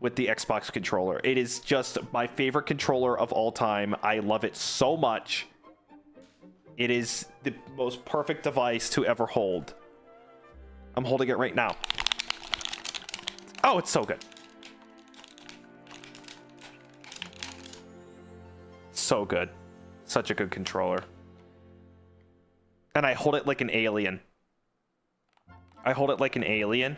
[SPEAKER 1] with the Xbox controller. It is just my favorite controller of all time. I love it so much. It is the most perfect device to ever hold. I'm holding it right now. Oh, it's so good. So good. Such a good controller. And I hold it like an alien. I hold it like an alien.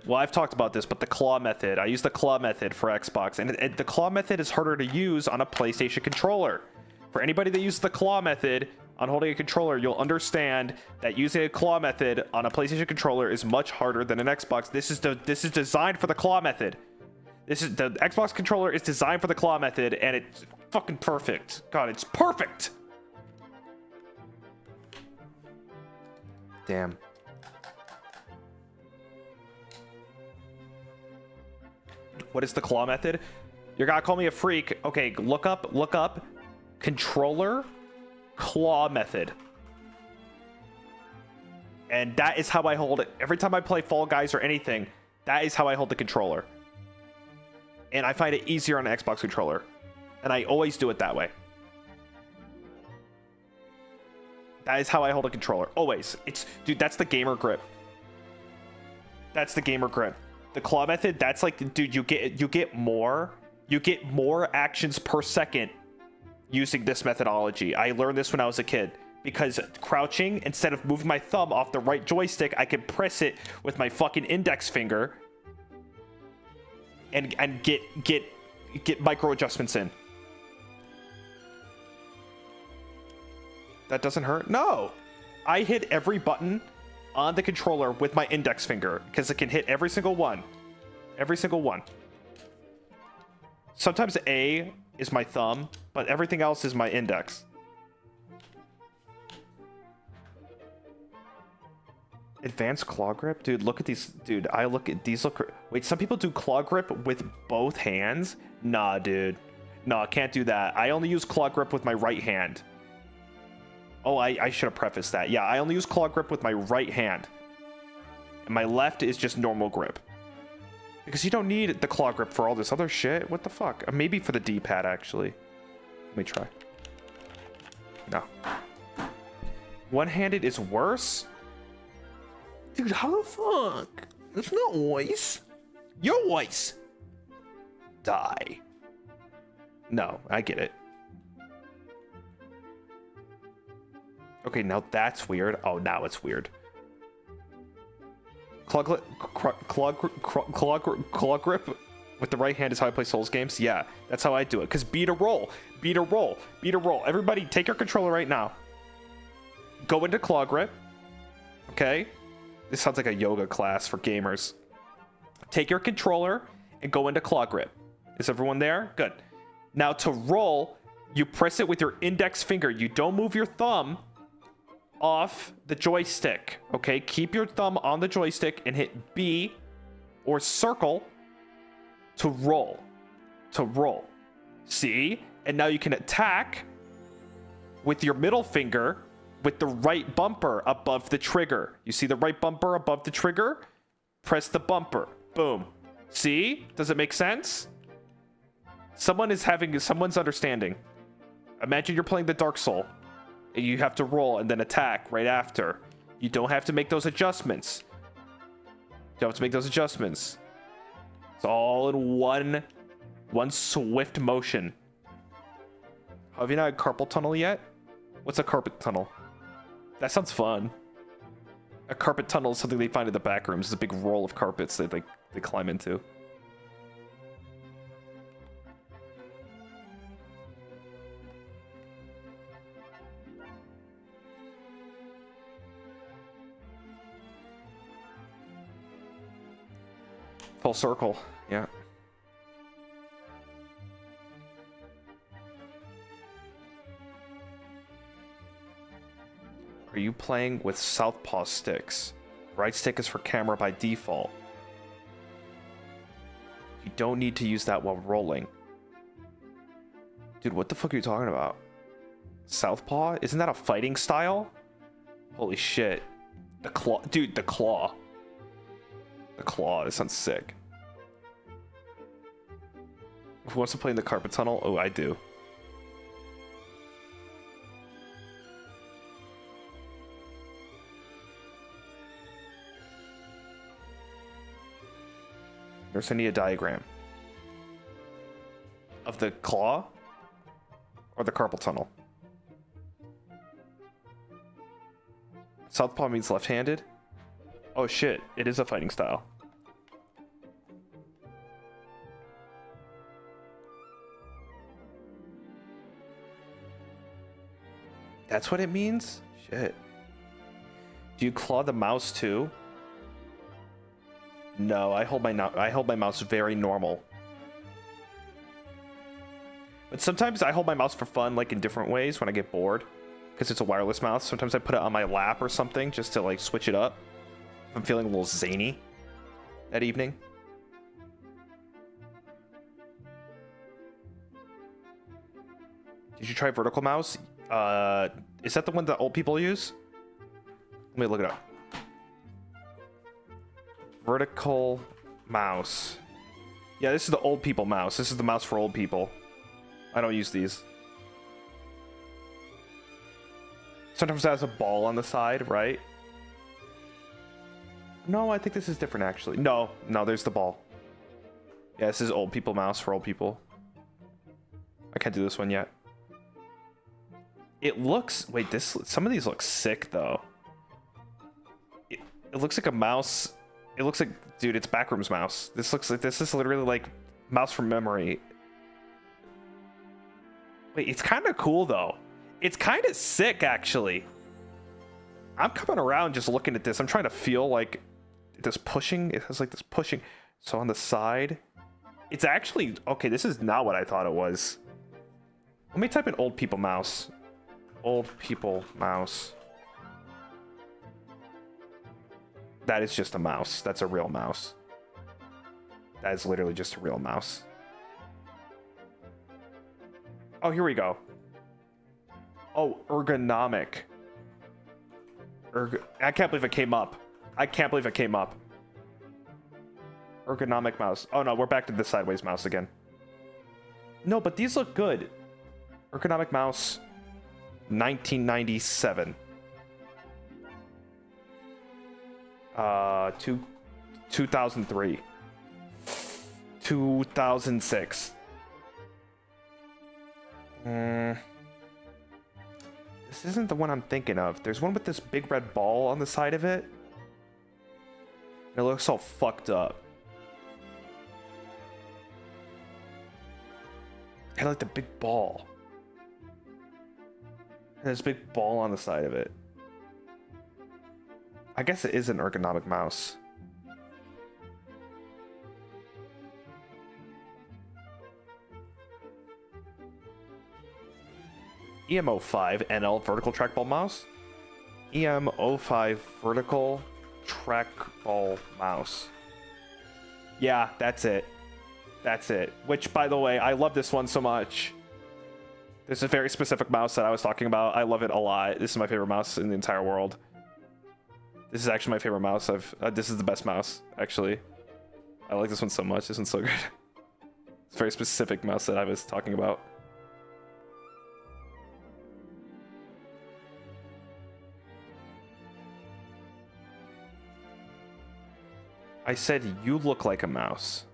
[SPEAKER 1] Well, I've talked about this, but the claw method. I use the claw method for Xbox. And the claw method is harder to use on a PlayStation controller. For anybody that uses the claw method on holding a controller, you'll understand that using a claw method on a PlayStation controller is much harder than an Xbox. This is designed for the claw method. The Xbox controller is designed for the claw method, and it's fucking perfect. God, it's perfect. Damn. What is the claw method? You're gonna call me a freak. Okay, look up controller claw method. And that is how I hold it. Every time I play Fall Guys or anything, That is how I hold the controller. And I find it easier on an Xbox controller. And I always do it that way. That is how I hold a controller. Always. Dude, that's the gamer grip. That's the gamer grip. The claw method, that's like, dude, you get more actions per second using this methodology. I learned this when I was a kid. Because crouching, instead of moving my thumb off the right joystick, I can press it with my fucking index finger and get micro adjustments in. That doesn't hurt? No. I hit every button on the controller with my index finger because it can hit every single one. Every single one. Sometimes A is my thumb, but everything else is my index. Advanced claw grip? Dude, look at these. Dude, I look at these. Wait, some people do claw grip with both hands? Nah, dude. No, can't do that. I only use claw grip with my right hand. Oh, I should have prefaced that. Yeah, I only use claw grip with my right hand. And my left is just normal grip. Because you don't need the claw grip for all this other shit. What the fuck? Maybe for the D-pad, actually. Let me try. No. One-handed is worse? Dude, how the fuck? That's not voice. Your voice. Die. No, I get it. Okay, now that's weird. Oh, now it's weird. Claw grip with the right hand is how I play Souls games? Yeah, that's how I do it. Because beat a roll. Beat a roll. Beat a roll. Everybody, take your controller right now. Go into claw grip. Okay? This sounds like a yoga class for gamers. Take your controller and go into claw grip. Is everyone there? Good. Now to roll, you press it with your index finger. You don't move your thumb off the joystick. Okay? Keep your thumb on the joystick and hit B or circle to roll. To roll. See? And now you can attack with your middle finger with the right bumper above the trigger. You see the right bumper above the trigger? Press the bumper. Boom. See? Does it make sense? Someone's understanding. Imagine you're playing the Dark Soul. And you have to roll and then attack right after. You don't have to make those adjustments. You don't have to make those adjustments. It's all in one swift motion. Have you not had carpal tunnel yet? What's a carpet tunnel? That sounds fun. A carpet tunnel is something they find in the back rooms. It's a big roll of carpets that they climb into. Full circle, yeah. Are you playing with southpaw sticks? Right stick is for camera by default. You don't need to use that while rolling. Dude, what the fuck are you talking about? Southpaw? Isn't that a fighting style? Holy shit. The claw. Dude, the claw. The claw. This sounds sick. Who wants to play in the carpet tunnel? Oh, I do. Never send you a diagram of the claw or the carpal tunnel. Southpaw means left-handed. Oh shit, it is a fighting style. That's what it means? Shit. Do you claw the mouse too? No, I hold my mouse very normal. But sometimes I hold my mouse for fun, like in different ways when I get bored. Because it's a wireless mouse. Sometimes I put it on my lap or something just to like switch it up. If I'm feeling a little zany that evening. Did you try vertical mouse? Is that the one that old people use? Let me look it up. Vertical mouse. Yeah, this is the old people mouse. This is the mouse for old people. I don't use these. Sometimes it has a ball on the side, right? No, I think this is different, actually. No, there's the ball. Yeah, this is old people mouse for old people. I can't do this one yet. It looks... Wait, some of these look sick, though. It looks like a mouse... It looks like... Dude, it's Backrooms mouse. This looks like... This is literally like mouse from memory. Wait, it's kind of cool, though. It's kind of sick, actually. I'm coming around just looking at this. I'm trying to feel like this pushing. It has like this pushing. So on the side, it's actually... Okay, this is not what I thought it was. Let me type in old people mouse. Old people mouse. That is just a mouse. That's a real mouse. That is literally just a real mouse. Oh, here we go. Oh, ergonomic. I can't believe it came up. I can't believe it came up. Ergonomic mouse. Oh no, we're back to the sideways mouse again. No, but these look good. Ergonomic mouse, 1997. 2003. 2006. This isn't the one I'm thinking of. There's one with this big red ball on the side of it. It looks all fucked up. I like the big ball. And there's a big ball on the side of it. I guess it is an ergonomic mouse. EM05 NL vertical trackball mouse. EM05 vertical trackball mouse. Yeah, that's it. That's it. Which, by the way, I love this one so much. There's a very specific mouse that I was talking about. I love it a lot. This is my favorite mouse in the entire world. This is actually my favorite mouse. This is the best mouse, actually. I like this one so much. This one's so good. It's a very specific mouse that I was talking about. I said, you look like a mouse.